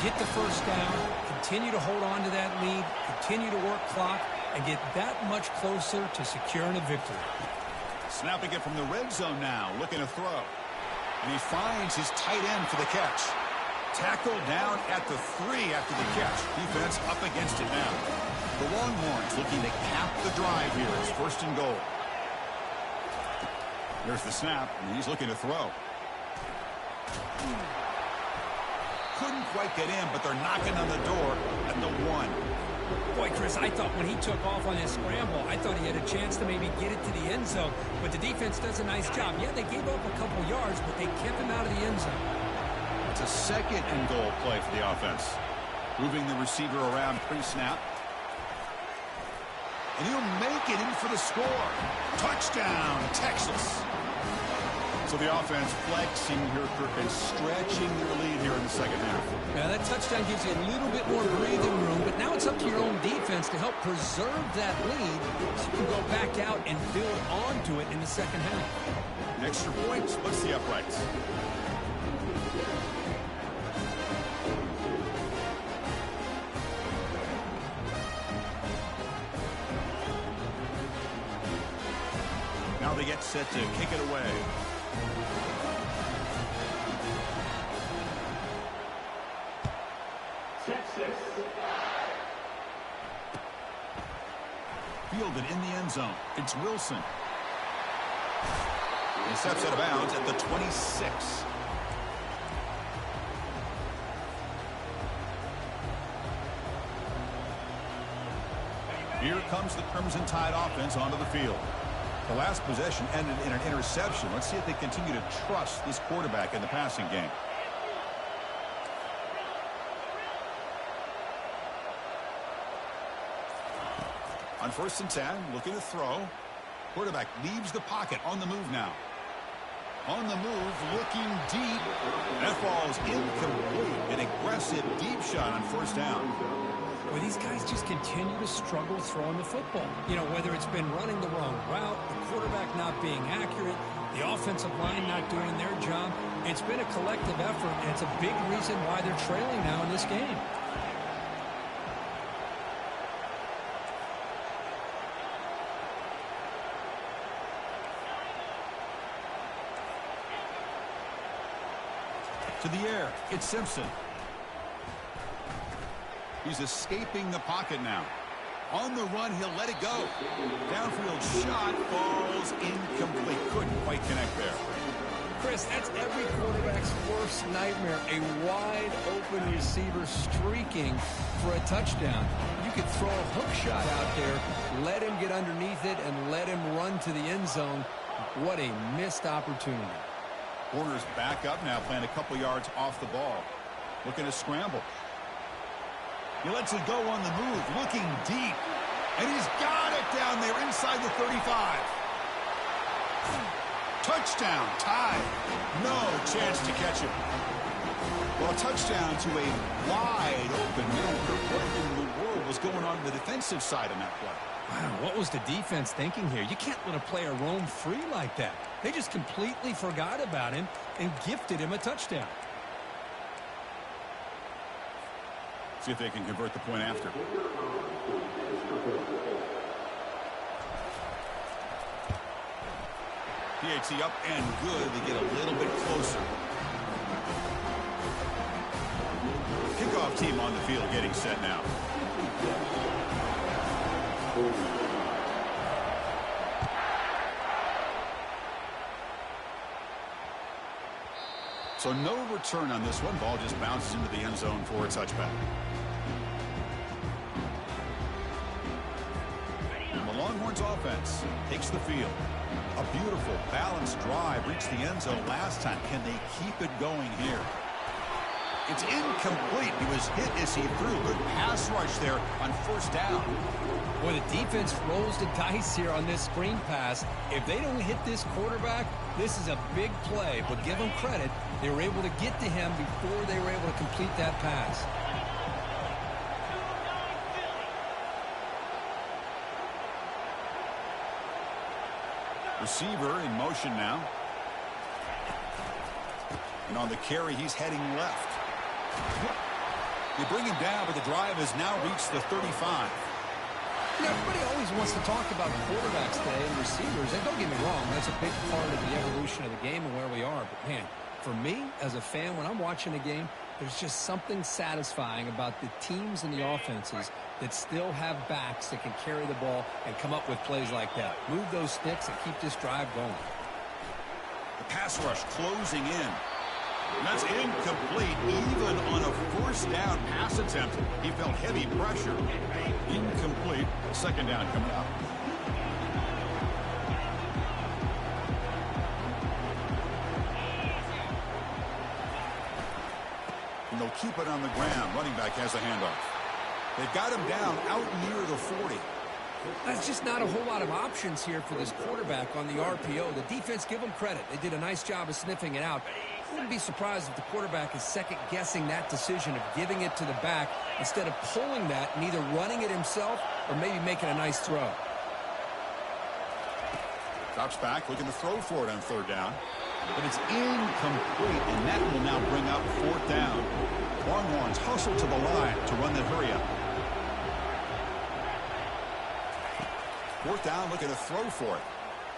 get the first down, continue to hold on to that lead, continue to work clock, and get that much closer to securing a victory. Snapping it from the red zone now, looking to throw. And he finds his tight end for the catch. Tackle down at the 3 after the catch. Defense up against it now. The Longhorns looking to cap the drive here. It's first and goal. There's the snap, and he's looking to throw. Couldn't quite get in, but they're knocking on the door at the 1. Boy, Chris, I thought when he took off on his scramble, I thought he had a chance to maybe get it to the end zone. But the defense does a nice job. Yeah, they gave up a couple yards, but they kept him out of the end zone. It's a second and goal play for the offense. Moving the receiver around pre-snap. And he'll make it in for the score. Touchdown, Texas. So the offense flexing here, Kirk, and stretching their lead here in the second half. Yeah, that touchdown gives you a little bit more breathing room, but now it's up to your own defense to help preserve that lead so you can go back out and build onto it in the second half. An extra point splits the uprights. Now they get set to kick it away. Fielded in the end zone. It's Wilson. He steps out of bounds at the 26. Here comes the Crimson Tide offense onto the field. The last possession ended in an interception. Let's see if they continue to trust this quarterback in the passing game. On 1st and 10, looking to throw. Quarterback leaves the pocket, on the move now. On the move, looking deep. That ball is incomplete. An aggressive deep shot on 1st down. Well, these guys just continue to struggle throwing the football. You know, whether it's been running the wrong route, the quarterback not being accurate, the offensive line not doing their job. It's been a collective effort, and it's a big reason why they're trailing now in this game. To the air, it's Simpson. He's escaping the pocket now. On the run, he'll let it go. Downfield shot falls incomplete. Couldn't quite connect there. Chris, that's every quarterback's worst nightmare. A wide-open receiver streaking for a touchdown. You could throw a hook shot out there, let him get underneath it, and let him run to the end zone. What a missed opportunity. Warner's back up now, playing a couple yards off the ball. Looking to scramble. He lets it go on the move, looking deep. And he's got it down there inside the 35. Touchdown, tie. No chance to catch it. Well, a touchdown to a wide open middle. What in the world was going on the defensive side on that play? Wow, what was the defense thinking here? You can't let a player roam free like that. They just completely forgot about him and gifted him a touchdown. See if they can convert the point after. pt up and good. They get a little bit closer. Kickoff team on the field getting set now. So no return on this one. Ball just bounces into the end zone for a touchback. And the Longhorns offense takes the field. A beautiful, balanced drive reached the end zone last time. Can they keep it going here? It's incomplete. He was hit as he threw. Good pass rush there on first down. Boy, the defense rolls the dice here on this screen pass. If they don't hit this quarterback, this is a big play. But give them credit. They were able to get to him before they were able to complete that pass. Receiver in motion now. And on the carry, he's heading left. They bring him down, but the drive has now reached the 35. You know, everybody always wants to talk about quarterbacks today and receivers. And don't get me wrong, that's a big part of the evolution of the game and where we are. But, man, for me, as a fan, when I'm watching a game, there's just something satisfying about the teams and the offenses that still have backs that can carry the ball and come up with plays like that. Move those sticks and keep this drive going. The pass rush closing in. And that's incomplete. Even on a first down pass attempt, he felt heavy pressure. Incomplete. Second down coming up. And they'll keep it on the ground. Running back has a handoff. They've got him down out near the 40. That's just not a whole lot of options here for this quarterback on the RPO. The defense, give them credit. They did a nice job of sniffing it out. I wouldn't be surprised if the quarterback is second-guessing that decision of giving it to the back instead of pulling that and either running it himself or maybe making a nice throw. Drops back, looking to throw for it on third down. But it's incomplete, and that will now bring up fourth down. Longhorns hustle to the line to run the hurry-up. Fourth down, looking to throw for it.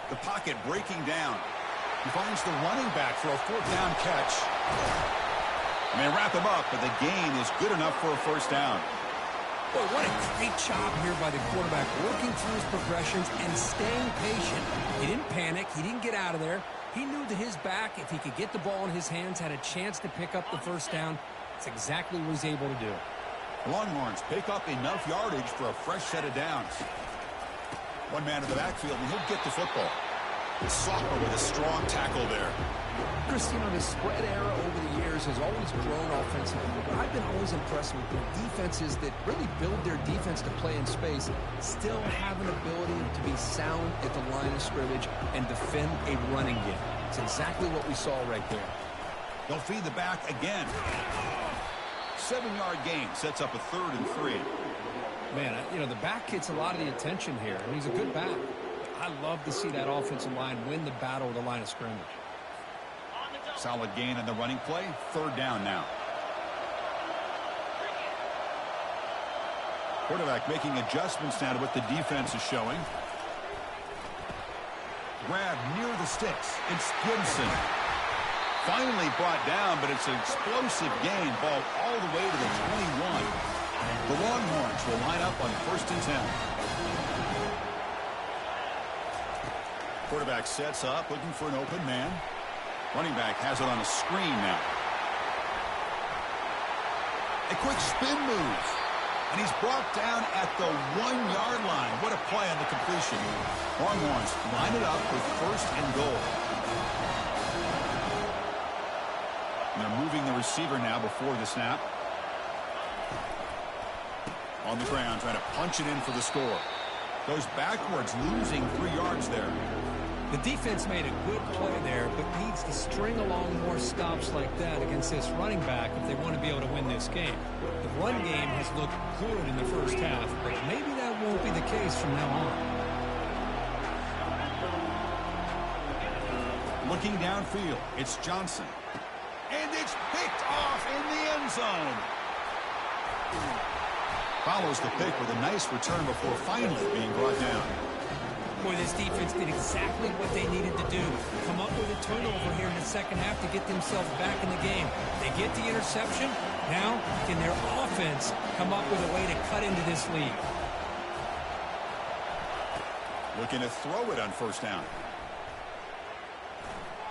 The pocket breaking down. He finds the running back for a fourth down catch. And they wrap him up, but the gain is good enough for a first down. Boy, what a great job here by the quarterback, working through his progressions and staying patient. He didn't panic. He didn't get out of there. He knew that his back, if he could get the ball in his hands, had a chance to pick up the first down. That's exactly what he's able to do. Longhorns pick up enough yardage for a fresh set of downs. One man in the backfield, and he'll get the football. Soccer with a strong tackle there. Chris, you know, the spread era over the years has always grown offensively. But I've been always impressed with the defenses that really build their defense to play in space, still have an ability to be sound at the line of scrimmage and defend a running game. It's exactly what we saw right there. They'll feed the back again. 7-yard gain sets up a 3rd and 3. Man, the back gets a lot of the attention here, and he's a good back. I love to see that offensive line win the battle at the line of scrimmage. Solid gain on the running play. Third down now. Quarterback making adjustments now to what the defense is showing. Grab near the sticks. It's Gibson. Finally brought down, but it's an explosive gain. Ball all the way to the 21. The Longhorns will line up on 1st and 10. Quarterback sets up, looking for an open man. Running back has it on a screen now. A quick spin move. And he's brought down at the 1-yard line. What a play on the completion. Longhorns line it up with 1st and goal. And they're moving the receiver now before the snap. On the ground, trying to punch it in for the score. Goes backwards, losing 3 yards there. The defense made a good play there, but needs to string along more stops like that against this running back if they want to be able to win this game. The run game has looked good in the first half, but maybe that won't be the case from now on. Looking downfield, it's Johnson. And it's picked off in the end zone. Follows the pick with a nice return before finally being brought down. Boy, this defense did exactly what they needed to do. Come up with a turnover here in the second half to get themselves back in the game. They get the interception. Now, can their offense come up with a way to cut into this lead? Looking to throw it on 1st down.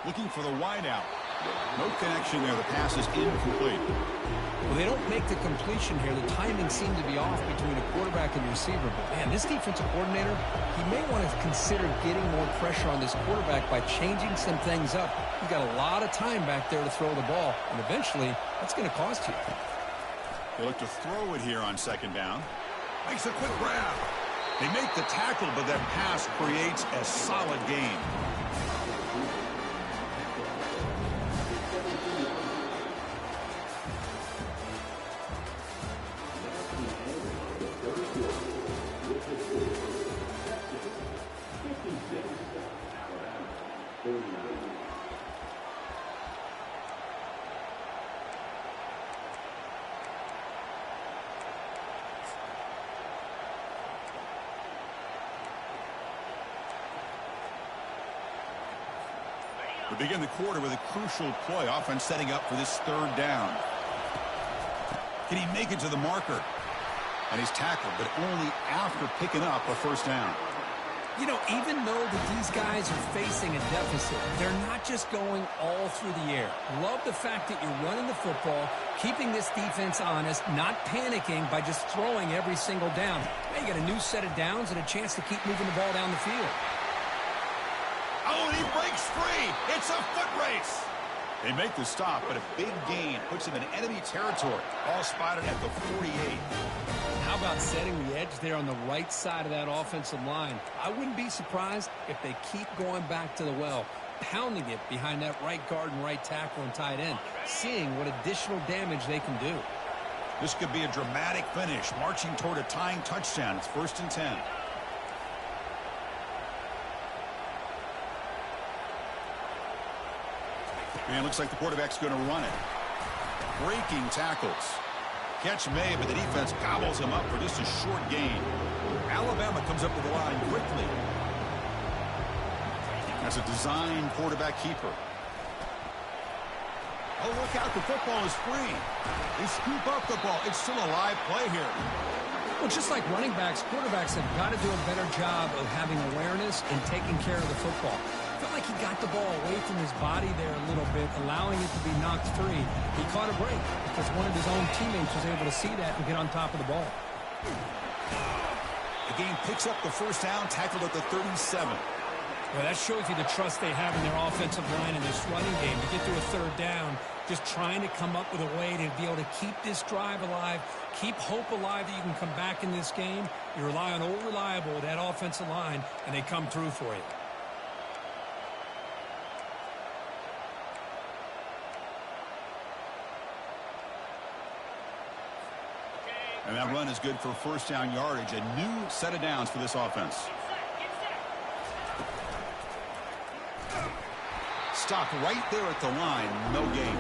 Looking for the wide out. No connection there. The pass is incomplete. Well, they don't make the completion here. The timing seemed to be off between a quarterback and receiver. But, man, this defensive coordinator, he may want to consider getting more pressure on this quarterback by changing some things up. You've got a lot of time back there to throw the ball, and eventually that's going to cost you. They look to throw it here on 2nd down. Makes a quick grab. They make the tackle, but that pass creates a solid gain. We begin the quarter with a crucial play. Offense setting up for this 3rd down. Can he make it to the marker? And he's tackled, but only after picking up a 1st down. Even though that these guys are facing a deficit, they're not just going all through the air. Love the fact that you're running the football, keeping this defense honest, not panicking by just throwing every single down. Now you got a new set of downs and a chance to keep moving the ball down the field. Oh, and he breaks free. It's a foot race. They make the stop, but a big gain puts him in enemy territory. All spotted at the 48. How about setting the edge there on the right side of that offensive line? I wouldn't be surprised if they keep going back to the well, pounding it behind that right guard and right tackle and tight end, seeing what additional damage they can do. This could be a dramatic finish, marching toward a tying touchdown. It's 1st and 10. Man, looks like the quarterback's going to run it. Breaking tackles. Catch made, but the defense gobbles him up for just a short gain. Alabama comes up with the line quickly. That's a design quarterback keeper. Oh, look out. The football is free. They scoop up the ball. It's still a live play here. Well, just like running backs, quarterbacks have got to do a better job of having awareness and taking care of the football. Felt like he got the ball away from his body there a little bit, allowing it to be knocked free. He caught a break because one of his own teammates was able to see that and get on top of the ball. The game picks up the 1st down, tackled at the 37. Well, that shows you the trust they have in their offensive line in this running game to get to a 3rd down, just trying to come up with a way to be able to keep this drive alive, keep hope alive that you can come back in this game. You rely on old reliable, that offensive line, and they come through for you. And that run is good for first down yardage. A new set of downs for this offense. Stopped right there at the line. No gain.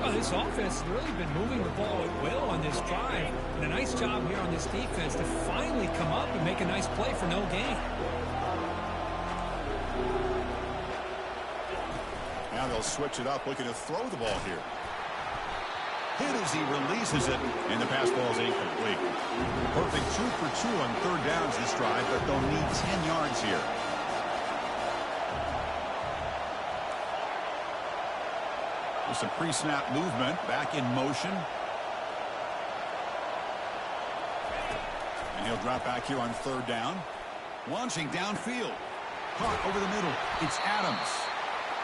Well, this offense has really been moving the ball at will on this drive. And a nice job here on this defense to finally come up and make a nice play for no gain. Now they'll switch it up, looking to throw the ball here. Hit as he releases it, and the pass ball is incomplete. Perfect 2 for 2 on third downs this drive, but they'll need 10 yards here. With some pre-snap movement, back in motion. And he'll drop back here on third down. Launching downfield. Caught over the middle. It's Adams.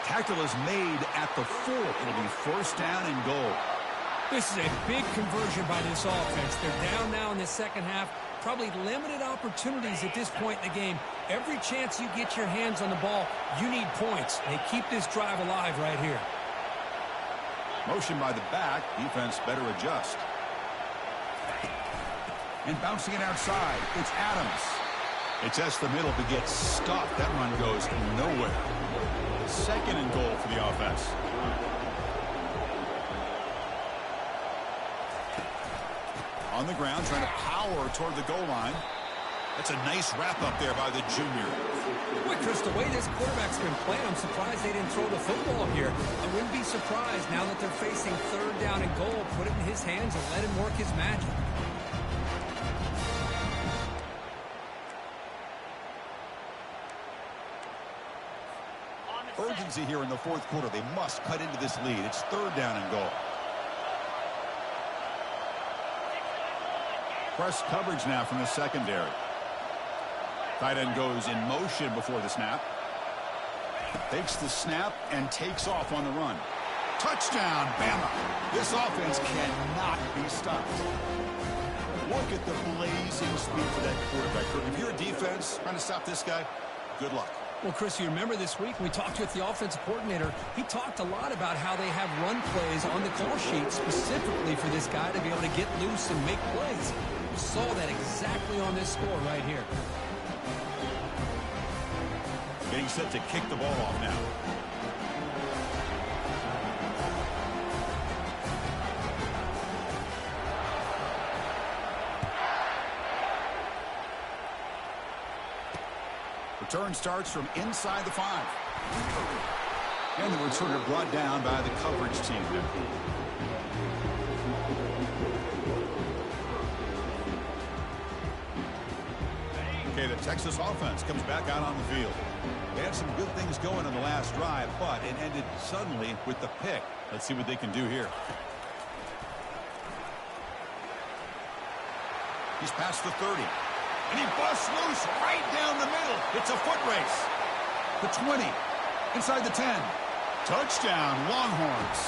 Tackle is made at the 4. It'll be first down and goal. This is a big conversion by this offense. They're down now in the second half. Probably limited opportunities at this point in the game. Every chance you get your hands on the ball, you need points. They keep this drive alive right here. Motion by the back. Defense better adjust. And bouncing it outside. It's Adams. It's just the middle, but gets stopped. That run goes nowhere. Second and goal for the offense. On the ground, trying to power toward the goal line. That's a nice wrap up there by the junior. Boy, Chris, the way this quarterback's been playing, I'm surprised they didn't throw the football here. I wouldn't be surprised now that they're facing third down and goal. Put it in his hands and let him work his magic. Urgency here in the fourth quarter. They must cut into this lead. It's third down and goal. Press coverage now from the secondary. Tight end goes in motion before the snap. Takes the snap and takes off on the run. Touchdown, Bama. This offense cannot be stopped. Look at the blazing speed for that quarterback. If you're a defense trying to stop this guy, good luck. Well, Chris, you remember this week we talked with the offensive coordinator. He talked a lot about how they have run plays on the call sheet specifically for this guy to be able to get loose and make plays. We saw that exactly on this score right here. Getting set to kick the ball off now. Return starts from inside the 5. And the returner brought down by the coverage team there. Okay, the Texas offense comes back out on the field. They had some good things going on the last drive, but it ended suddenly with the pick. Let's see what they can do here. He's past the 30. And he busts loose right down the middle. It's a foot race. The 20. Inside the 10. Touchdown, Longhorns.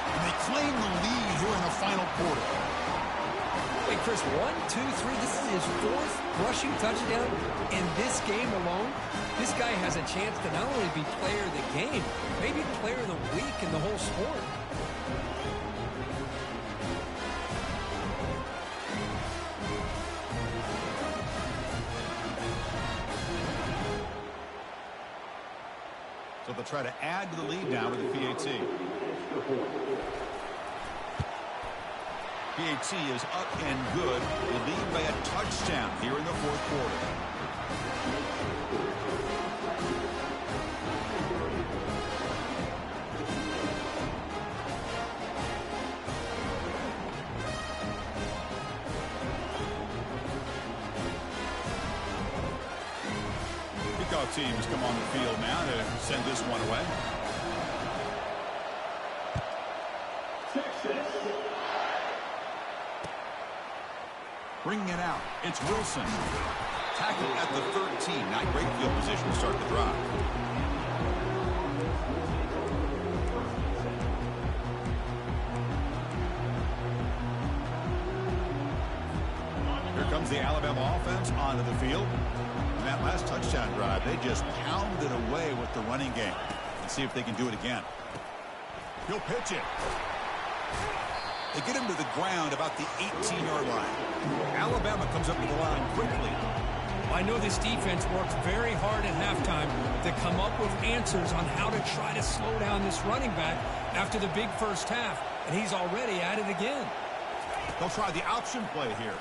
And they claim the lead here in the final quarter. Hey, Chris, 1, 2, 3. This is his 4th rushing touchdown in this game alone. This guy has a chance to not only be player of the game, maybe player of the week in the whole sport. So they'll try to add to the lead now with the PAT. PAT is up and good. They lead by a touchdown here in the fourth quarter. Kickoff teams come on the field now to send this one away. Bringing it out, it's Wilson. Tackled at the 13. Not great field position to start the drive. Here comes the Alabama offense onto the field. And that last touchdown drive, they just pounded away with the running game. Let's see if they can do it again. He'll pitch it. They get him to the ground about the 18-yard line. Alabama comes up to the line quickly. I know this defense worked very hard at halftime to come up with answers on how to try to slow down this running back after the big first half, and he's already at it again. They'll try the option play here.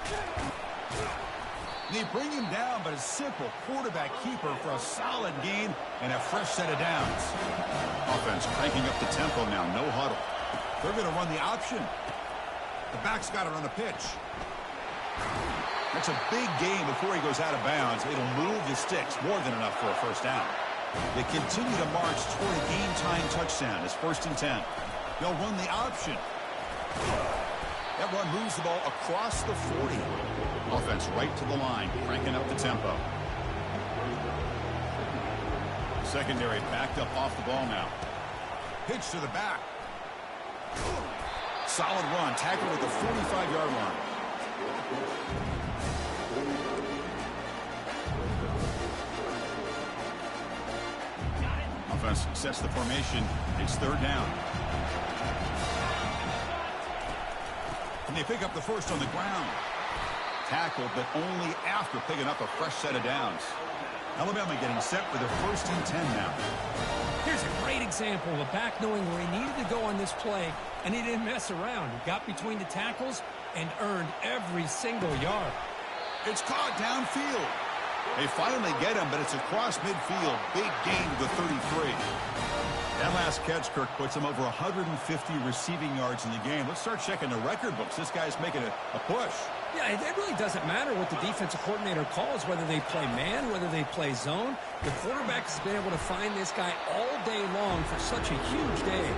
They bring him down, but a simple quarterback keeper for a solid gain and a fresh set of downs. Offense cranking up the tempo now, no huddle. They're going to run the option. The back's got it on the pitch. That's a big gain before he goes out of bounds. It'll move the sticks, more than enough for a first down. They continue to march toward a game-time touchdown. It's 1st and 10. They'll run the option. That run moves the ball across the 40. Offense right to the line, cranking up the tempo. Secondary backed up off the ball now. Pitch to the back. Solid run, tackled at the 45-yard line. Offense sets the formation. It's 3rd down. And they pick up the first on the ground. Tackled, but only after picking up a fresh set of downs. Alabama getting set for their 1st and 10 now. Here's a great example of a back knowing where he needed to go on this play, and he didn't mess around. He got between the tackles and earned every single yard. It's caught downfield. They finally get him, but it's across midfield. Big gain to the 33. That last catch, Kirk, puts him over 150 receiving yards in the game. Let's start checking the record books. This guy's making a push. Yeah, it really doesn't matter what the defensive coordinator calls, whether they play man, whether they play zone. The quarterback has been able to find this guy all day long for such a huge day.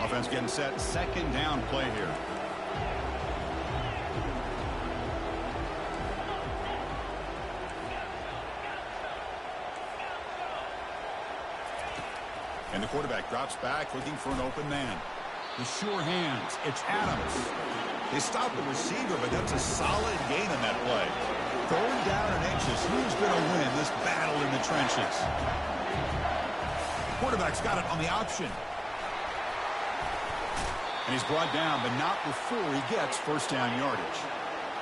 Offense getting set. 2nd down play here. And the quarterback drops back looking for an open man. The sure hands. It's Adams. They stop the receiver, but that's a solid gain on that play. 3rd down and inches. Who's going to win this battle in the trenches? Quarterback's got it on the option. And he's brought down, but not before he gets 1st down yardage.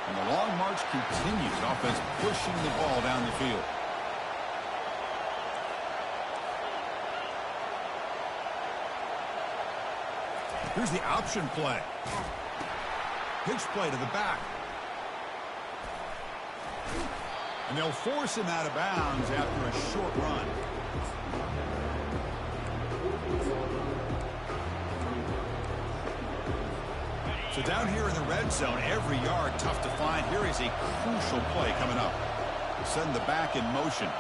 And the long march continues. Offense pushing the ball down the field. Here's the option play. Pitch play to the back. And they'll force him out of bounds after a short run. So down here in the red zone, every yard tough to find. Here is a crucial play coming up. Send the back in motion.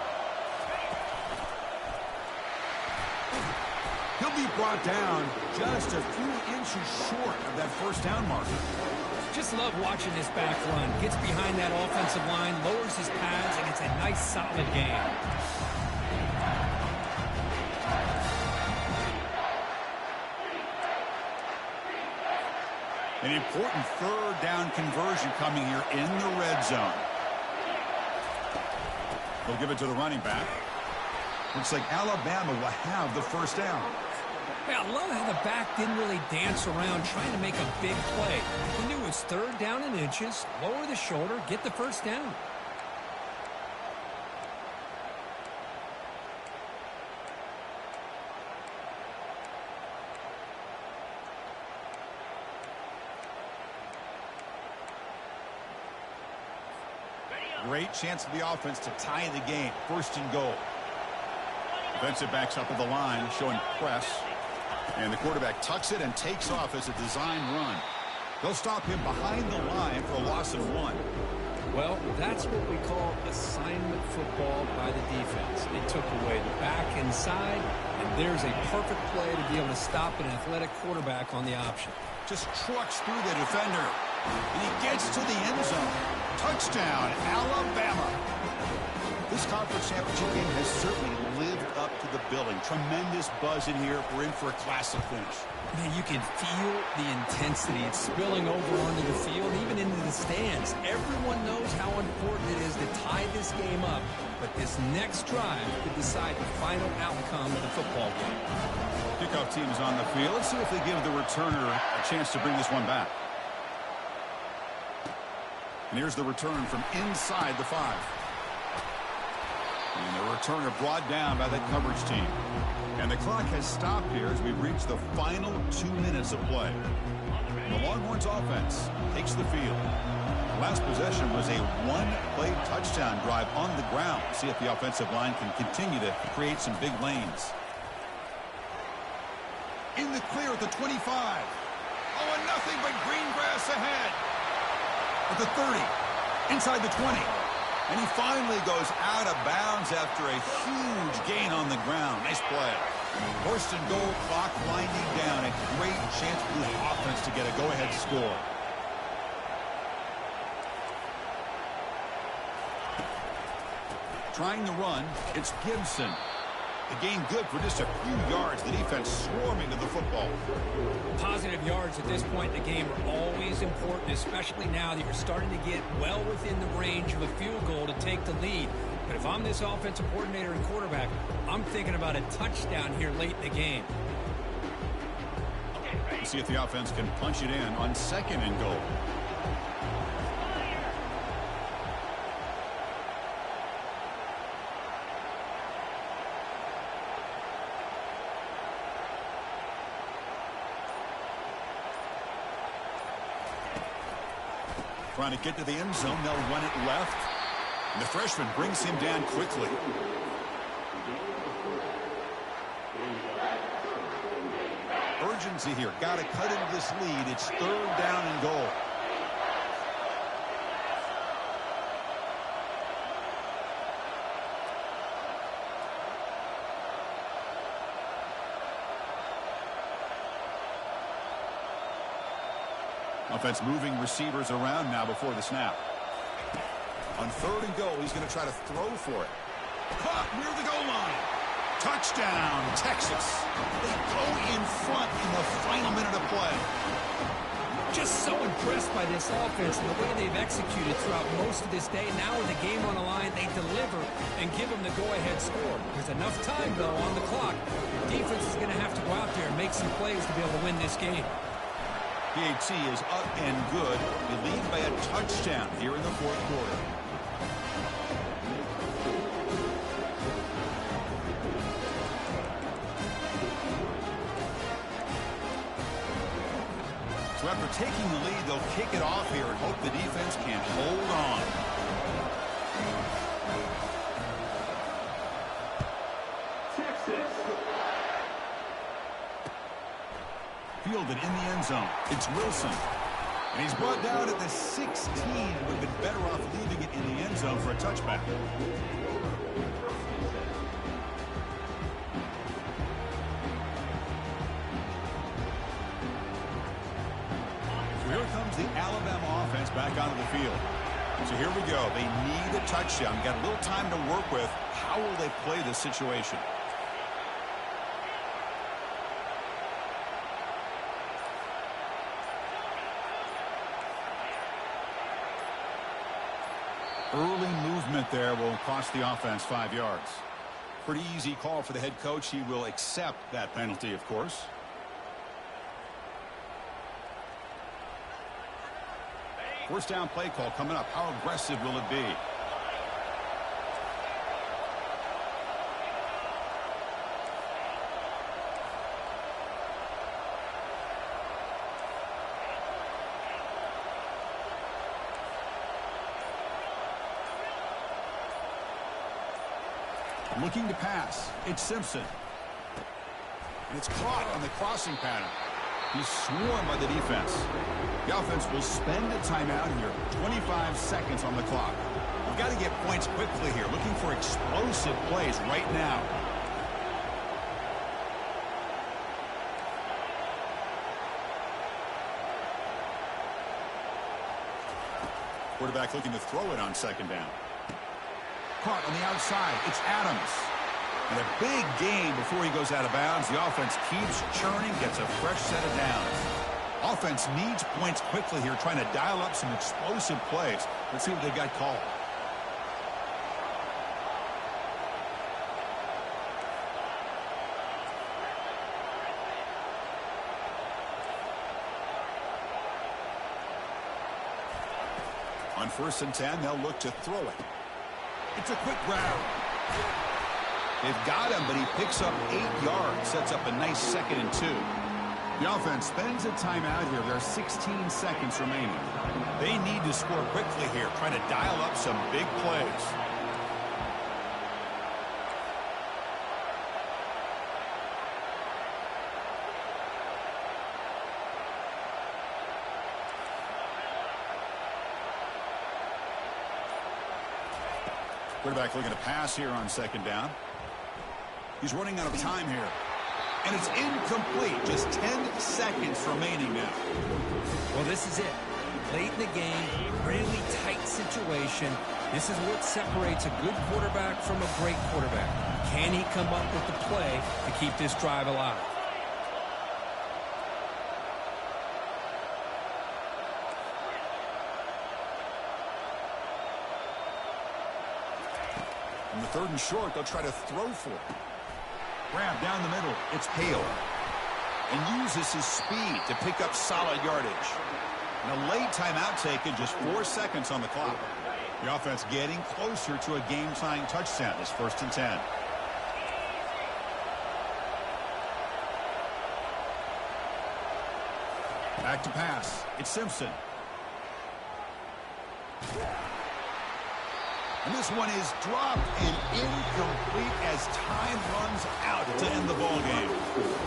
He'll be brought down just a few inches short of that 1st down marker. Just love watching this back run. Gets behind that offensive line, lowers his pads, and it's a nice solid gain. An important 3rd down conversion coming here in the red zone. They'll give it to the running back. Looks like Alabama will have the 1st down. Yeah, I love how the back didn't really dance around trying to make a big play. He knew it was 3rd down and inches, lower the shoulder, get the 1st down. Great chance for the offense to tie the game. 1st and goal. Defensive backs up at the line, showing press. And the quarterback tucks it and takes off as a design run. They'll stop him behind the line for a loss of 1. Well, that's what we call assignment football by the defense. They took away the back inside, and there's a perfect play to be able to stop an athletic quarterback on the option. Just trucks through the defender. And he gets to the end zone. Touchdown, Alabama. This conference championship game has certainly lived up to the building. Tremendous buzz in here. We're in for a classic finish. Man, you can feel the intensity. It's spilling over onto the field, even into the stands. Everyone knows how important it is to tie this game up, but this next drive could decide the final outcome of the football game. Kickoff team is on the field. Let's see if they give the returner a chance to bring this one back. And here's the return from inside the 5. And the returner brought down by that coverage team. And the clock has stopped here as we've reached the final 2 minutes of play. The Longhorns offense takes the field. The last possession was a one-play touchdown drive on the ground. See if the offensive line can continue to create some big lanes. In the clear at the 25. Oh, and nothing but green grass ahead. At the 30. Inside the 20. And he finally goes out of bounds after a huge gain on the ground. Nice play. First and goal, clock winding down. A great chance for the offense to get a go-ahead score. Trying to run, it's Gibson. The gain good for just a few yards. The defense swarming to the football. Positive yards at this point in the game are always important, especially now that you're starting to get well within the range of a field goal to take the lead. But if I'm this offensive coordinator and quarterback, I'm thinking about a touchdown here late in the game. We'll see if the offense can punch it in on second and goal. Trying to get to the end zone. They'll run it left. And the freshman brings him down quickly. Urgency here. Got to cut into this lead. It's third down and goal. Offense moving receivers around now before the snap. On third and goal, he's going to try to throw for it. Caught near the goal line. Touchdown, Texas. They go in front in the final minute of play. Just so impressed by this offense and the way they've executed throughout most of this day. Now with the game on the line, they deliver and give them the go-ahead score. There's enough time, though, on the clock. The defense is going to have to go out there and make some plays to be able to win this game. pt is up and good. They lead by a touchdown here in the fourth quarter. So after taking the lead, they'll kick it off here and hope the defense can hold on. Fielded in the end zone. It's Wilson. And he's brought down at the 16. Would have been better off leaving it in the end zone for a touchback. So here comes the Alabama offense back onto the field. So here we go. They need a touchdown. Got a little time to work with. How will they play this situation? Early movement there will cost the offense 5 yards. Pretty easy call for the head coach. He will accept that penalty, of course. First down play call coming up. How aggressive will it be? Looking to pass. It's Simpson. And it's caught on the crossing pattern. He's swarmed by the defense. The offense will spend a timeout here. 25 seconds on the clock. We've got to get points quickly here. Looking for explosive plays right now. Quarterback looking to throw it on second down. Caught on the outside. It's Adams. And a big gain before he goes out of bounds. The offense keeps churning, gets a fresh set of downs. Offense needs points quickly here, trying to dial up some explosive plays. Let's see what they got called. On 1st and 10, they'll look to throw it. It's a quick grab. They've got him, but he picks up 8 yards, sets up a nice 2nd and 2. The offense spends a timeout here. There are 16 seconds remaining. They need to score quickly here, trying to dial up some big plays. Quarterback looking to pass here on 2nd down. He's running out of time here. And it's incomplete. Just 10 seconds remaining now. Well, this is it. Late in the game, really tight situation. This is what separates a good quarterback from a great quarterback. Can he come up with the play to keep this drive alive? On the 3rd and short, they'll try to throw for it. Grab down the middle. It's Hale. And uses his speed to pick up solid yardage. And a late timeout taken, just 4 seconds on the clock. The offense getting closer to a game-tying touchdown. It's 1st and 10. Back to pass. It's Simpson. And this one is dropped and incomplete as time runs out to end the ball game.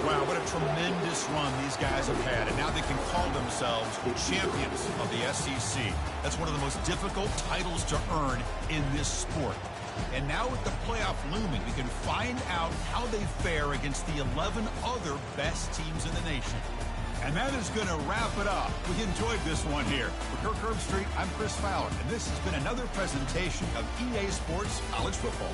Wow, what a tremendous run these guys have had. And now they can call themselves champions of the SEC. That's one of the most difficult titles to earn in this sport. And now with the playoff looming, we can find out how they fare against the 11 other best teams in the nation. And that is going to wrap it up. We enjoyed this one here. For Kirk Herbstreit, I'm Chris Fowler, and this has been another presentation of EA Sports College Football.